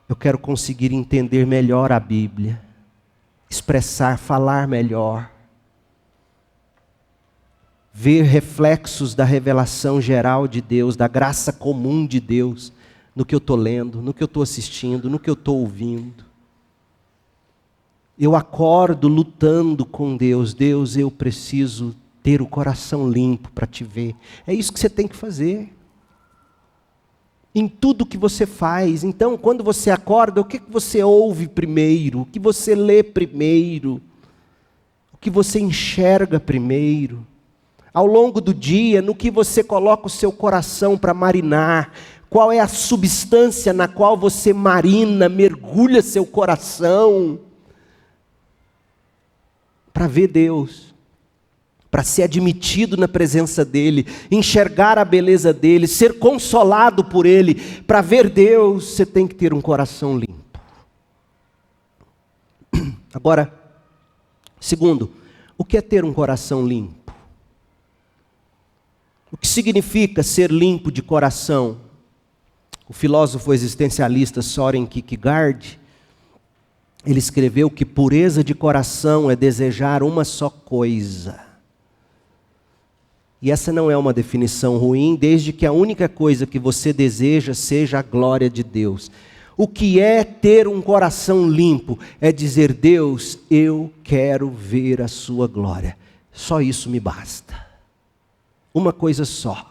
Eu quero conseguir entender melhor a Bíblia, expressar, falar melhor, ver reflexos da revelação geral de Deus, da graça comum de Deus, no que eu estou lendo, no que eu estou assistindo, no que eu estou ouvindo. Eu acordo lutando com Deus. Deus, eu preciso ter o coração limpo para te ver. É isso que você tem que fazer. Em tudo que você faz. Então, quando você acorda, o que você ouve primeiro? O que você lê primeiro? O que você enxerga primeiro? Ao longo do dia, no que você coloca o seu coração para marinar? Qual é a substância na qual você marina, mergulha seu coração? Para ver Deus, para ser admitido na presença dEle, enxergar a beleza dEle, ser consolado por Ele. Para ver Deus, você tem que ter um coração limpo. Agora, segundo, o que é ter um coração limpo? O que significa ser limpo de coração? O filósofo existencialista Søren Kierkegaard, ele escreveu que pureza de coração é desejar uma só coisa. E essa não é uma definição ruim, desde que a única coisa que você deseja seja a glória de Deus. O que é ter um coração limpo? É dizer, Deus, eu quero ver a sua glória. Só isso me basta. Uma coisa só.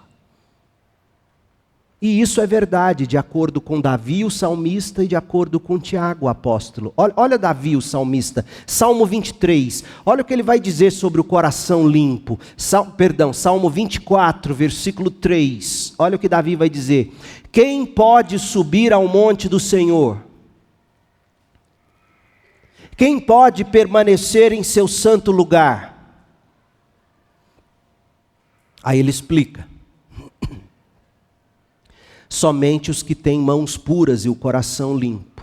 E isso é verdade, de acordo com Davi, o salmista, e de acordo com Tiago, o apóstolo. Olha Davi, o salmista, Salmo 23. Olha o que ele vai dizer sobre o coração limpo. Salmo 24, versículo 3. Olha o que Davi vai dizer. Quem pode subir ao monte do Senhor? Quem pode permanecer em seu santo lugar? Aí ele explica. Somente os que têm mãos puras e o coração limpo.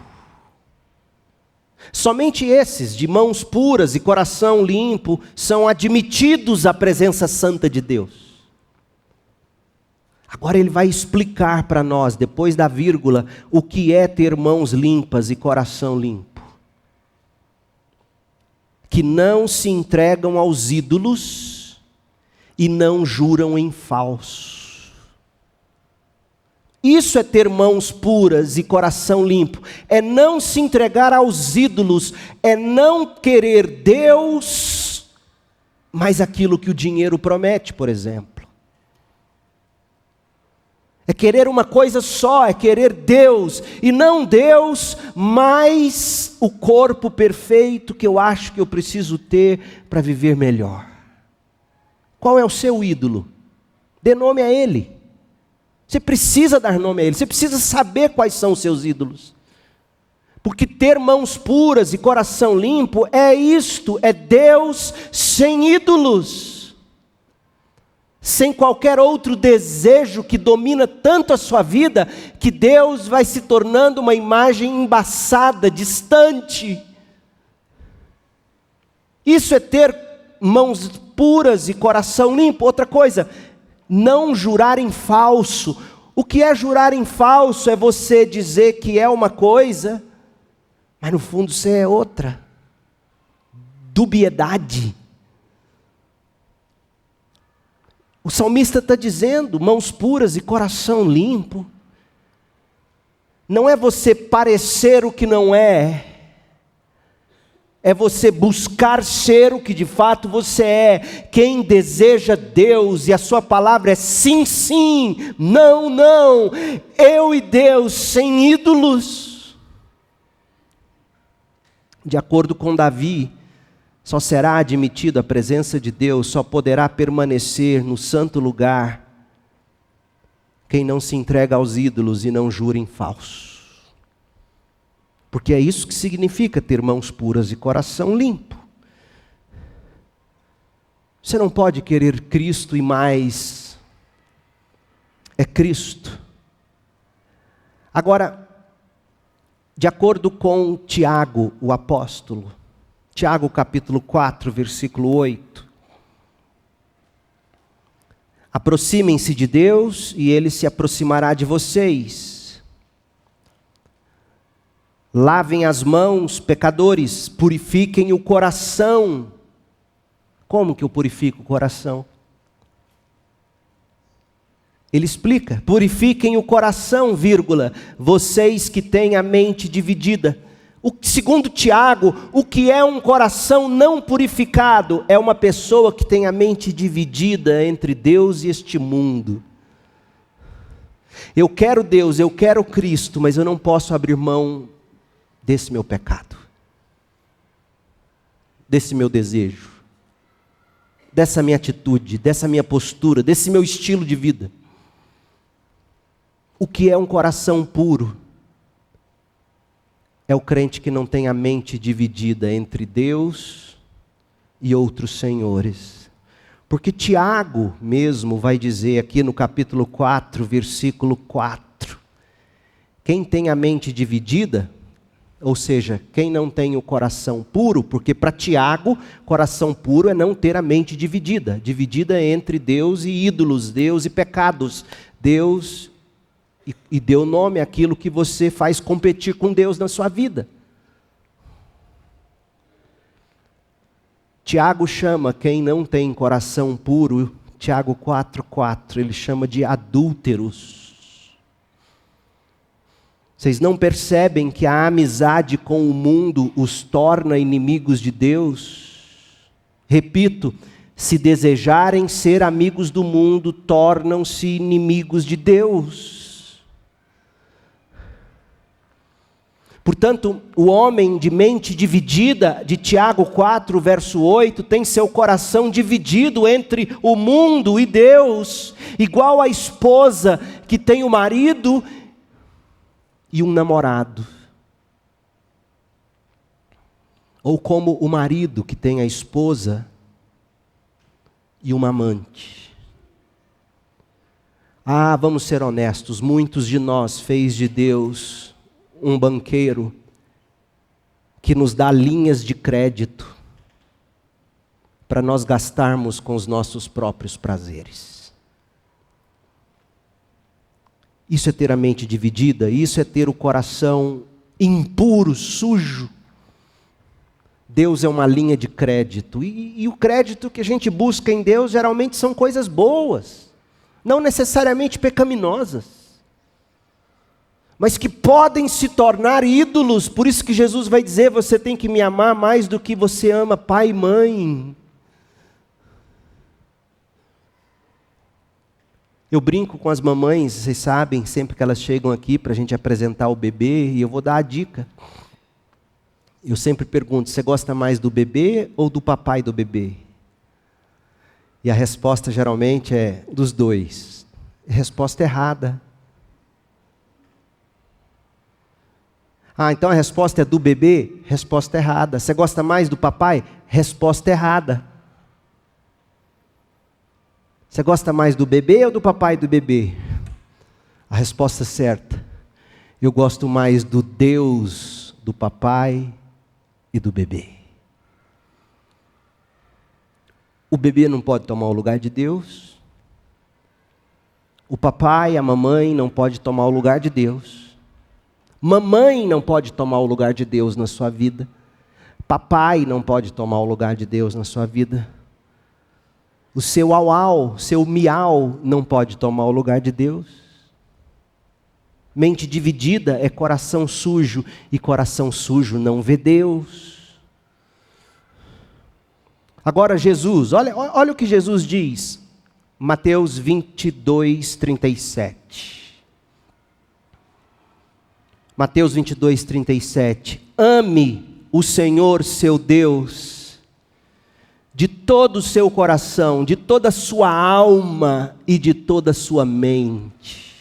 Somente esses, de mãos puras e coração limpo, são admitidos à presença santa de Deus. Agora ele vai explicar para nós, depois da vírgula, o que é ter mãos limpas e coração limpo. Que não se entregam aos ídolos e não juram em falso. Isso é ter mãos puras e coração limpo. É não se entregar aos ídolos. É não querer Deus, mas aquilo que o dinheiro promete, por exemplo. É querer uma coisa só, é querer Deus. E não Deus, mas o corpo perfeito que eu acho que eu preciso ter para viver melhor. Qual é o seu ídolo? Dê nome a ele. Você precisa dar nome a ele, você precisa saber quais são os seus ídolos. Porque ter mãos puras e coração limpo é isto, é Deus sem ídolos. Sem qualquer outro desejo que domina tanto a sua vida, que Deus vai se tornando uma imagem embaçada, distante. Isso é ter mãos puras e coração limpo. Outra coisa, não jurar em falso. O que é jurar em falso? É você dizer que é uma coisa, mas no fundo você é outra. Dubiedade. O salmista está dizendo, mãos puras e coração limpo. Não é você parecer o que não é. É você buscar ser o que de fato você é. Quem deseja Deus, e a sua palavra é sim, sim, não, não. Eu e Deus sem ídolos. De acordo com Davi, só será admitido a presença de Deus, só poderá permanecer no santo lugar quem não se entrega aos ídolos e não jura em falso. Porque é isso que significa ter mãos puras e coração limpo. Você não pode querer Cristo e mais é Cristo. Agora, de acordo com Tiago, o apóstolo, Tiago capítulo 4, versículo 8. Aproximem-se de Deus e Ele se aproximará de vocês. Lavem as mãos, pecadores, purifiquem o coração. Como que eu purifico o coração? Ele explica, purifiquem o coração, vírgula, vocês que têm a mente dividida. Segundo Tiago, o que é um coração não purificado? É uma pessoa que tem a mente dividida entre Deus e este mundo. Eu quero Deus, eu quero Cristo, mas eu não posso abrir mão desse meu pecado, desse meu desejo, dessa minha atitude, dessa minha postura, desse meu estilo de vida. O que é um coração puro? É o crente que não tem a mente dividida entre Deus e outros senhores. Porque Tiago mesmo vai dizer aqui no capítulo 4, versículo 4. Quem tem a mente dividida, ou seja, quem não tem o coração puro, porque para Tiago, coração puro é não ter a mente dividida. Dividida entre Deus e ídolos, Deus e pecados. Deus e deu nome àquilo que você faz competir com Deus na sua vida. Tiago chama quem não tem coração puro, Tiago 4,4, ele chama de adúlteros. Vocês não percebem que a amizade com o mundo os torna inimigos de Deus? Repito, se desejarem ser amigos do mundo, tornam-se inimigos de Deus. Portanto, o homem de mente dividida, de Tiago 4, verso 8, tem seu coração dividido entre o mundo e Deus, igual a esposa que tem o marido e um namorado. Ou como o marido que tem a esposa e uma amante. Vamos ser honestos, muitos de nós fez de Deus um banqueiro que nos dá linhas de crédito para nós gastarmos com os nossos próprios prazeres. Isso é ter a mente dividida, isso é ter o coração impuro, sujo. Deus é uma linha de crédito, e o crédito que a gente busca em Deus geralmente são coisas boas, não necessariamente pecaminosas, mas que podem se tornar ídolos. Por isso que Jesus vai dizer, você tem que me amar mais do que você ama pai e mãe. Eu brinco com as mamães, vocês sabem, sempre que elas chegam aqui para a gente apresentar o bebê, e eu vou dar a dica. Eu sempre pergunto, você gosta mais do bebê ou do papai do bebê? E a resposta geralmente é, dos dois. Resposta errada. Então a resposta é do bebê? Resposta errada. Você gosta mais do papai? Resposta errada. Você gosta mais do bebê ou do papai do bebê? A resposta certa. Eu gosto mais do Deus do papai e do bebê. O bebê não pode tomar o lugar de Deus. O papai, a mamãe não pode tomar o lugar de Deus. Mamãe não pode tomar o lugar de Deus na sua vida. Papai não pode tomar o lugar de Deus na sua vida. O seu au-au, seu miau não pode tomar o lugar de Deus. Mente dividida é coração sujo, e coração sujo não vê Deus. Agora Jesus, olha o que Jesus diz. Mateus 22, 37. Mateus 22, 37. Ame o Senhor seu Deus de todo o seu coração, de toda a sua alma e de toda a sua mente.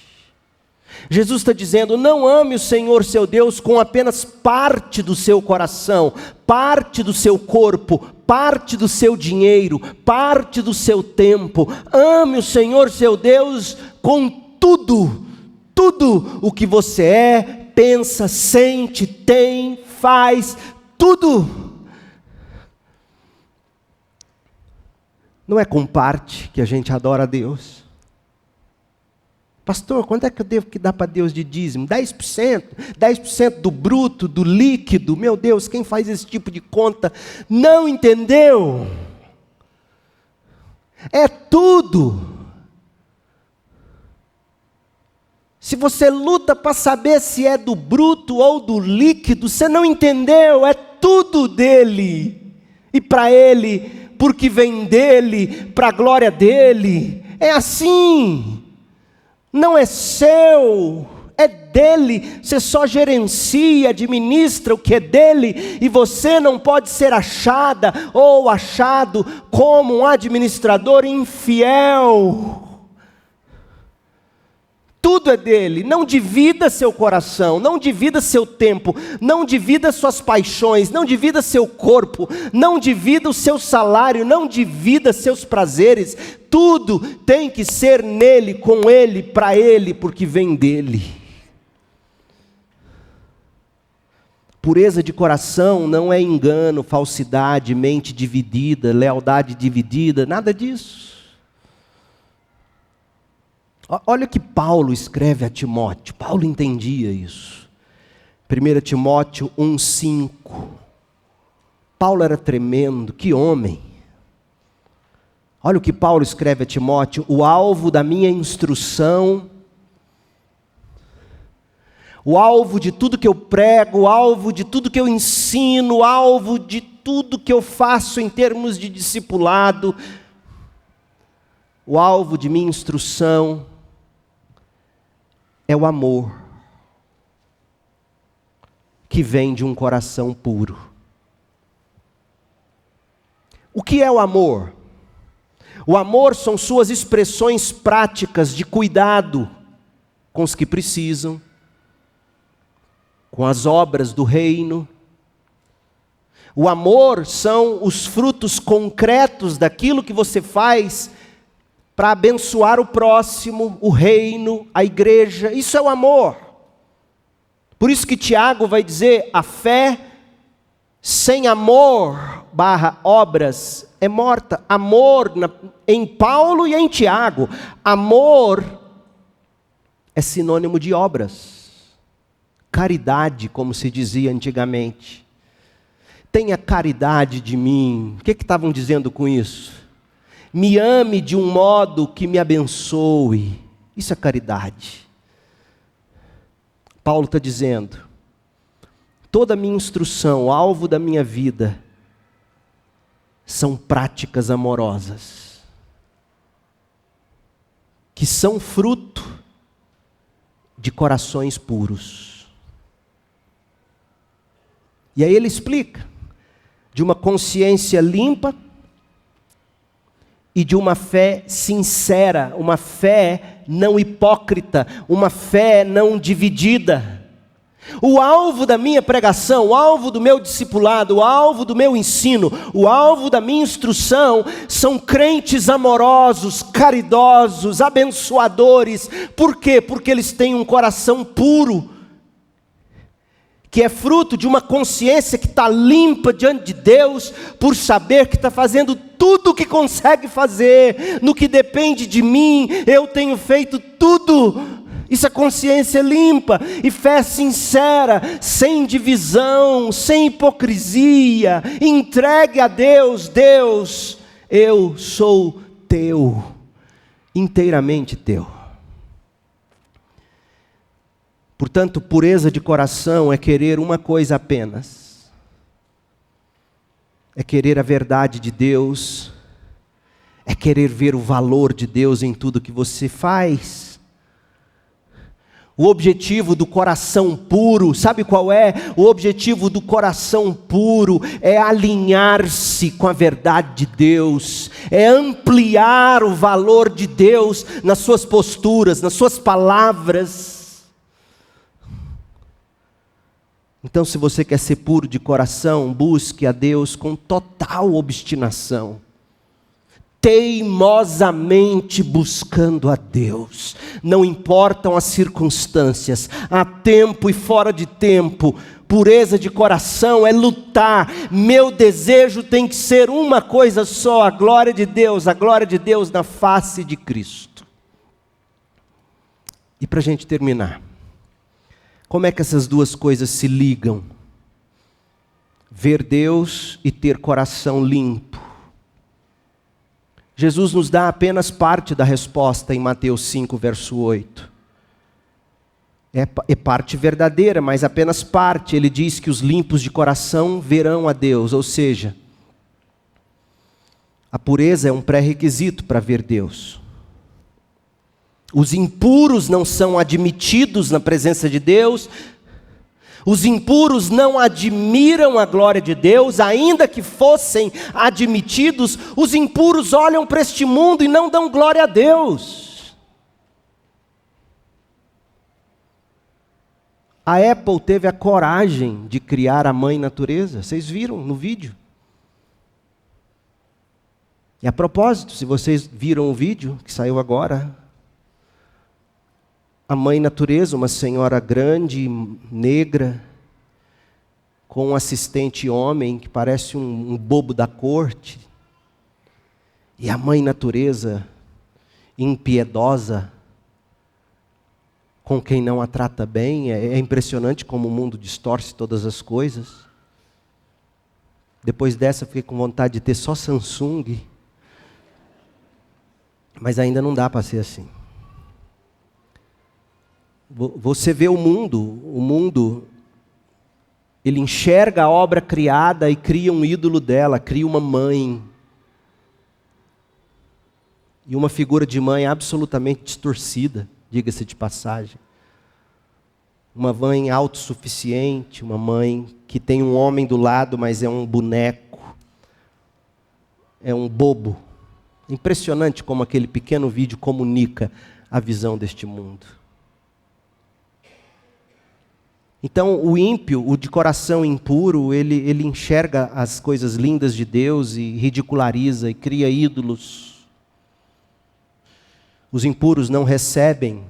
Jesus está dizendo: não ame o Senhor seu Deus com apenas parte do seu coração, parte do seu corpo, parte do seu dinheiro, parte do seu tempo. Ame o Senhor seu Deus com tudo, tudo o que você é, pensa, sente, tem, faz, tudo. Não é com parte que a gente adora a Deus. Pastor, quanto é que eu devo que dar para Deus de dízimo? 10%? 10% do bruto, do líquido? Meu Deus, quem faz esse tipo de conta não entendeu. É tudo. Se você luta para saber se é do bruto ou do líquido, você não entendeu, é tudo dele. E para ele, porque vem dele, para a glória dele. É assim. Não é seu, é dele. Você só gerencia, administra o que é dele, e você não pode ser achada ou achado como um administrador infiel. Tudo é dele. Não divida seu coração, não divida seu tempo, não divida suas paixões, não divida seu corpo, não divida o seu salário, não divida seus prazeres. Tudo tem que ser nele, com ele, para ele, porque vem dele. Pureza de coração não é engano, falsidade, mente dividida, lealdade dividida, nada disso. Olha o que Paulo escreve a Timóteo. Paulo entendia isso. 1 Timóteo 1,5. Paulo era tremendo, que homem. Olha o que Paulo escreve a Timóteo: o alvo da minha instrução, o alvo de tudo que eu prego, o alvo de tudo que eu ensino, o alvo de tudo que eu faço em termos de discipulado, o alvo de minha instrução é o amor, que vem de um coração puro. O que é o amor? O amor são suas expressões práticas de cuidado com os que precisam, com as obras do reino. O amor são os frutos concretos daquilo que você faz para abençoar o próximo, o reino, a igreja. Isso é o amor. Por isso que Tiago vai dizer: a fé sem amor / obras é morta. Amor em Paulo e em Tiago. Amor é sinônimo de obras. Caridade, como se dizia antigamente. Tenha caridade de mim. O que estavam dizendo com isso? Me ame de um modo que me abençoe. Isso é caridade. Paulo está dizendo: toda a minha instrução, o alvo da minha vida, são práticas amorosas, que são fruto de corações puros. E aí ele explica: de uma consciência limpa, e de uma fé sincera, uma fé não hipócrita, uma fé não dividida. O alvo da minha pregação, o alvo do meu discipulado, o alvo do meu ensino, o alvo da minha instrução são crentes amorosos, caridosos, abençoadores. Por quê? Porque eles têm um coração puro, que é fruto de uma consciência que está limpa diante de Deus, por saber que está fazendo tudo o que consegue fazer, no que depende de mim, eu tenho feito tudo. Isso é consciência limpa e fé sincera, sem divisão, sem hipocrisia, entregue a Deus. Deus, eu sou teu, inteiramente teu. Portanto, pureza de coração é querer uma coisa apenas. É querer a verdade de Deus. É querer ver o valor de Deus em tudo que você faz. O objetivo do coração puro, sabe qual é? O objetivo do coração puro é alinhar-se com a verdade de Deus. É ampliar o valor de Deus nas suas posturas, nas suas palavras. Então, se você quer ser puro de coração, busque a Deus com total obstinação, teimosamente buscando a Deus. Não importam as circunstâncias, a tempo e fora de tempo. Pureza de coração é lutar. Meu desejo tem que ser uma coisa só: a glória de Deus na face de Cristo. E para a gente terminar, como é que essas duas coisas se ligam? Ver Deus e ter coração limpo. Jesus nos dá apenas parte da resposta em Mateus 5, verso 8. É parte verdadeira, mas apenas parte. Ele diz que os limpos de coração verão a Deus, ou seja, a pureza é um pré-requisito para ver Deus. Os impuros não são admitidos na presença de Deus. Os impuros não admiram a glória de Deus, ainda que fossem admitidos. Os impuros olham para este mundo e não dão glória a Deus. A Apple teve a coragem de criar a mãe natureza. Vocês viram no vídeo? E a propósito, se vocês viram o vídeo que saiu agora, a mãe natureza, uma senhora grande, negra, com um assistente homem que parece um bobo da corte. E a mãe natureza, impiedosa, com quem não a trata bem. É impressionante como o mundo distorce todas as coisas. Depois dessa eu fiquei com vontade de ter só Samsung. Mas ainda não dá para ser assim. Você vê o mundo, ele enxerga a obra criada e cria um ídolo dela, cria uma mãe. E uma figura de mãe absolutamente distorcida, diga-se de passagem. Uma mãe autossuficiente, uma mãe que tem um homem do lado, mas é um boneco, é um bobo. Impressionante como aquele pequeno vídeo comunica a visão deste mundo. Então, o ímpio, o de coração impuro, ele enxerga as coisas lindas de Deus e ridiculariza e cria ídolos. Os impuros não recebem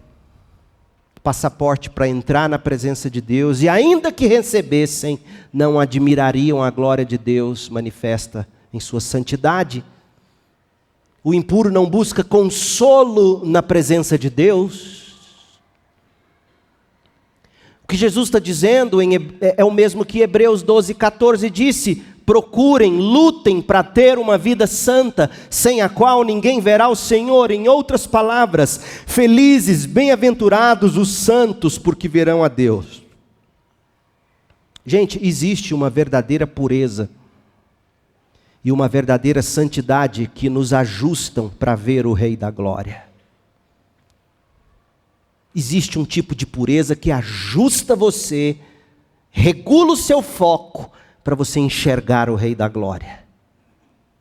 passaporte para entrar na presença de Deus, e ainda que recebessem, não admirariam a glória de Deus manifesta em sua santidade. O impuro não busca consolo na presença de Deus. O que Jesus está dizendo é o mesmo que Hebreus 12, 14 disse: procurem, lutem para ter uma vida santa, sem a qual ninguém verá o Senhor. Em outras palavras, felizes, bem-aventurados os santos, porque verão a Deus. Gente, existe uma verdadeira pureza e uma verdadeira santidade que nos ajustam para ver o Rei da Glória. Existe um tipo de pureza que ajusta você, regula o seu foco para você enxergar o Rei da Glória.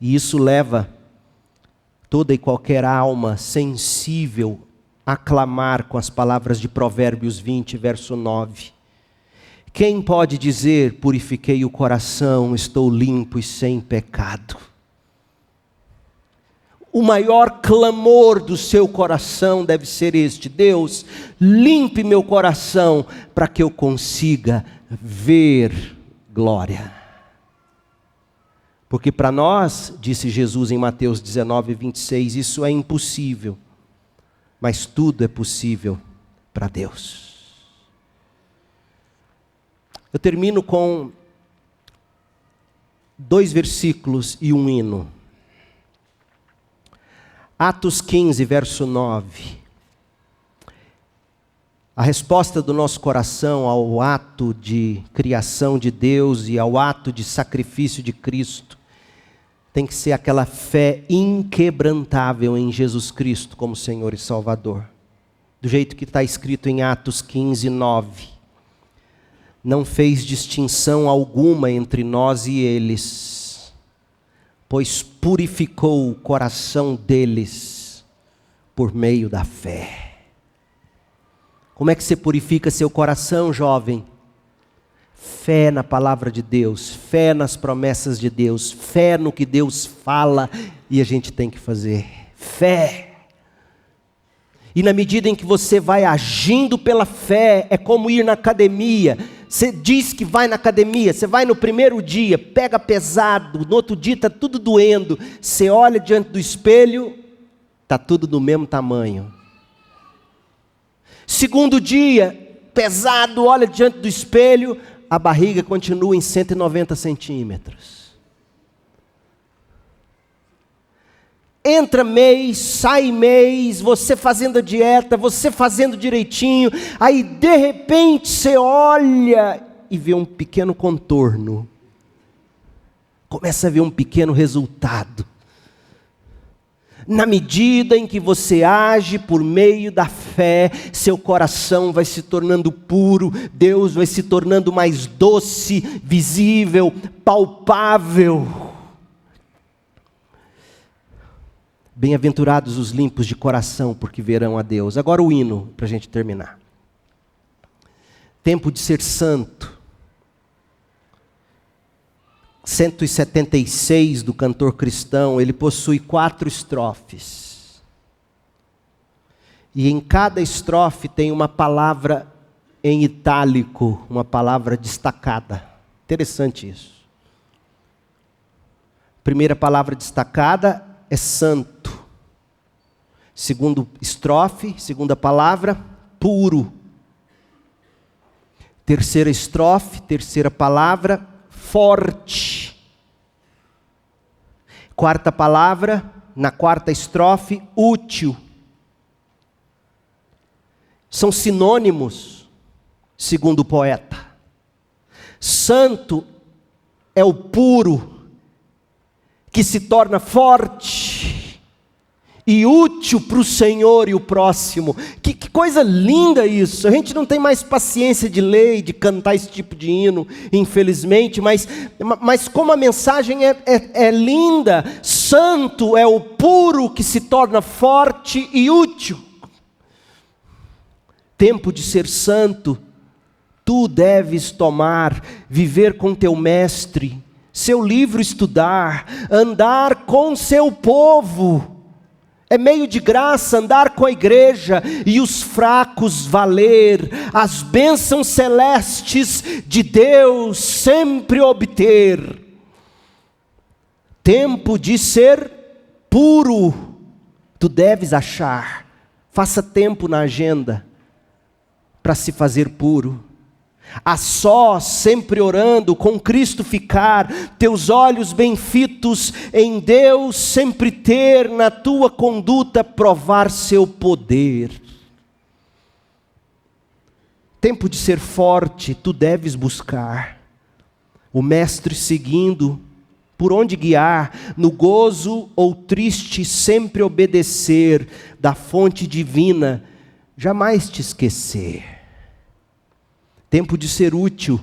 E isso leva toda e qualquer alma sensível a clamar com as palavras de Provérbios 20, verso 9. Quem pode dizer: purifiquei o coração, estou limpo e sem pecado? O maior clamor do seu coração deve ser este: Deus, limpe meu coração para que eu consiga ver glória. Porque para nós, disse Jesus em Mateus 19, 26, isso é impossível, mas tudo é possível para Deus. Eu termino com 2 versículos e um hino. Atos 15, verso 9. A resposta do nosso coração ao ato de criação de Deus e ao ato de sacrifício de Cristo tem que ser aquela fé inquebrantável em Jesus Cristo como Senhor e Salvador. Do jeito que está escrito em Atos 15, 9. Não fez distinção alguma entre nós e eles, pois purificou o coração deles por meio da fé. Como é que você purifica seu coração, jovem? Fé na palavra de Deus, fé nas promessas de Deus, fé no que Deus fala e a gente tem que fazer. Fé. E na medida em que você vai agindo pela fé, é como ir na academia. Você diz que vai na academia, você vai no primeiro dia, pega pesado, no outro dia está tudo doendo. Você olha diante do espelho, está tudo do mesmo tamanho. Segundo dia, pesado, olha diante do espelho, a barriga continua em 190 centímetros. Entra mês, sai mês, você fazendo a dieta, você fazendo direitinho, aí de repente você olha e vê um pequeno contorno. Começa a ver um pequeno resultado. Na medida em que você age por meio da fé, seu coração vai se tornando puro, Deus vai se tornando mais doce, visível, palpável. Bem-aventurados os limpos de coração, porque verão a Deus. Agora o hino, para a gente terminar. Tempo de ser santo. 176 do cantor cristão, ele possui 4 estrofes. E em cada estrofe tem uma palavra em itálico, uma palavra destacada. Interessante isso. Primeira palavra destacada é santo. Segundo estrofe, segunda palavra, puro. Terceira estrofe, terceira palavra, forte. Quarta palavra, na quarta estrofe, útil. São sinônimos, segundo o poeta. Santo é o puro, que se torna forte e útil para o Senhor e o próximo. Que coisa linda isso. A gente não tem mais paciência de ler e de cantar esse tipo de hino, infelizmente, mas como a mensagem é linda. Santo é o puro que se torna forte e útil. Tempo de ser santo, tu deves tomar, viver com teu mestre, seu livro estudar, andar com seu povo. É meio de graça andar com a igreja e os fracos valer, as bênçãos celestes de Deus sempre obter. Tempo de ser puro, tu deves achar. Faça tempo na agenda para se fazer puro. A sós, sempre orando, com Cristo ficar, teus olhos bem fitos em Deus, sempre ter, na tua conduta provar seu poder. Tempo de ser forte, tu deves buscar, o mestre seguindo, por onde guiar, no gozo ou triste sempre obedecer, da fonte divina, jamais te esquecer. Tempo de ser útil,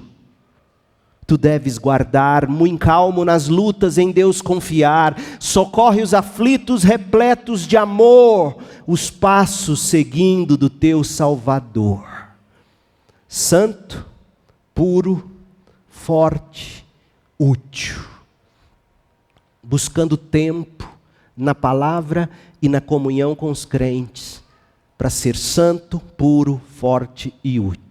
tu deves guardar, muito calmo nas lutas em Deus confiar, socorre os aflitos repletos de amor, os passos seguindo do teu Salvador. Santo, puro, forte, útil. Buscando tempo na palavra e na comunhão com os crentes, para ser santo, puro, forte e útil.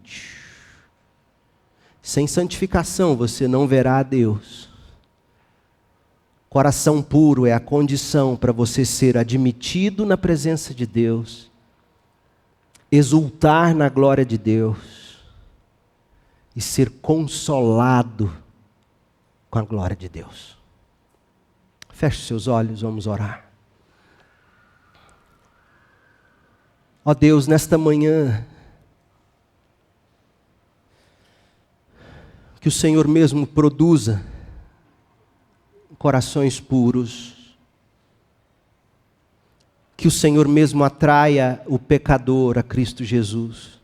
Sem santificação você não verá a Deus. Coração puro é a condição para você ser admitido na presença de Deus, exultar na glória de Deus e ser consolado com a glória de Deus. Feche seus olhos, vamos orar. Ó Deus, nesta manhã, que o Senhor mesmo produza corações puros, que o Senhor mesmo atraia o pecador a Cristo Jesus,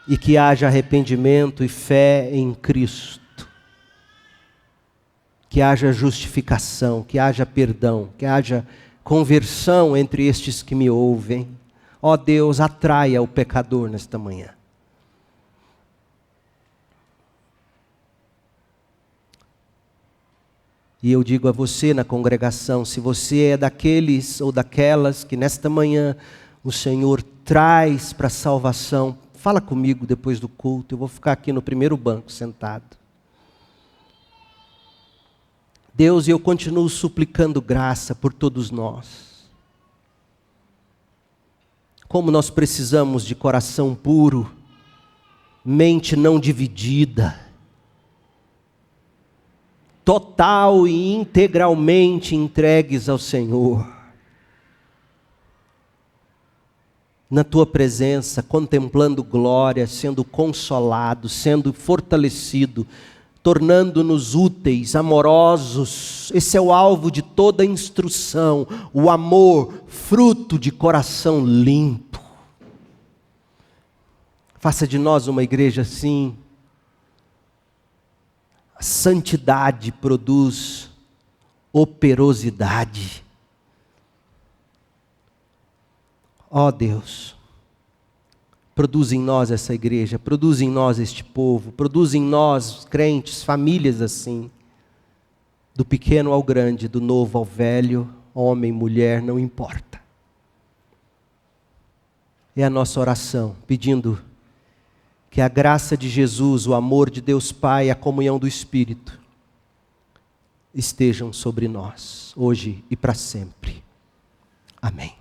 e que haja arrependimento e fé em Cristo, que haja justificação, que haja perdão, que haja conversão entre estes que me ouvem. Ó Deus, atraia o pecador nesta manhã. E eu digo a você na congregação, se você é daqueles ou daquelas que nesta manhã o Senhor traz para a salvação, fala comigo depois do culto, eu vou ficar aqui no primeiro banco sentado. Deus, eu continuo suplicando graça por todos nós. Como nós precisamos de coração puro, mente não dividida, total e integralmente entregues ao Senhor. Na Tua presença, contemplando glória, sendo consolado, sendo fortalecido, tornando-nos úteis, amorosos. Esse é o alvo de toda instrução, o amor, fruto de coração limpo. Faça de nós uma igreja assim. A santidade produz operosidade. Ó Deus, produz em nós essa igreja, produz em nós este povo, produz em nós, crentes, famílias assim, do pequeno ao grande, do novo ao velho, homem, mulher, não importa. É a nossa oração, pedindo que a graça de Jesus, o amor de Deus Pai, a comunhão do Espírito, estejam sobre nós, hoje e para sempre. Amém.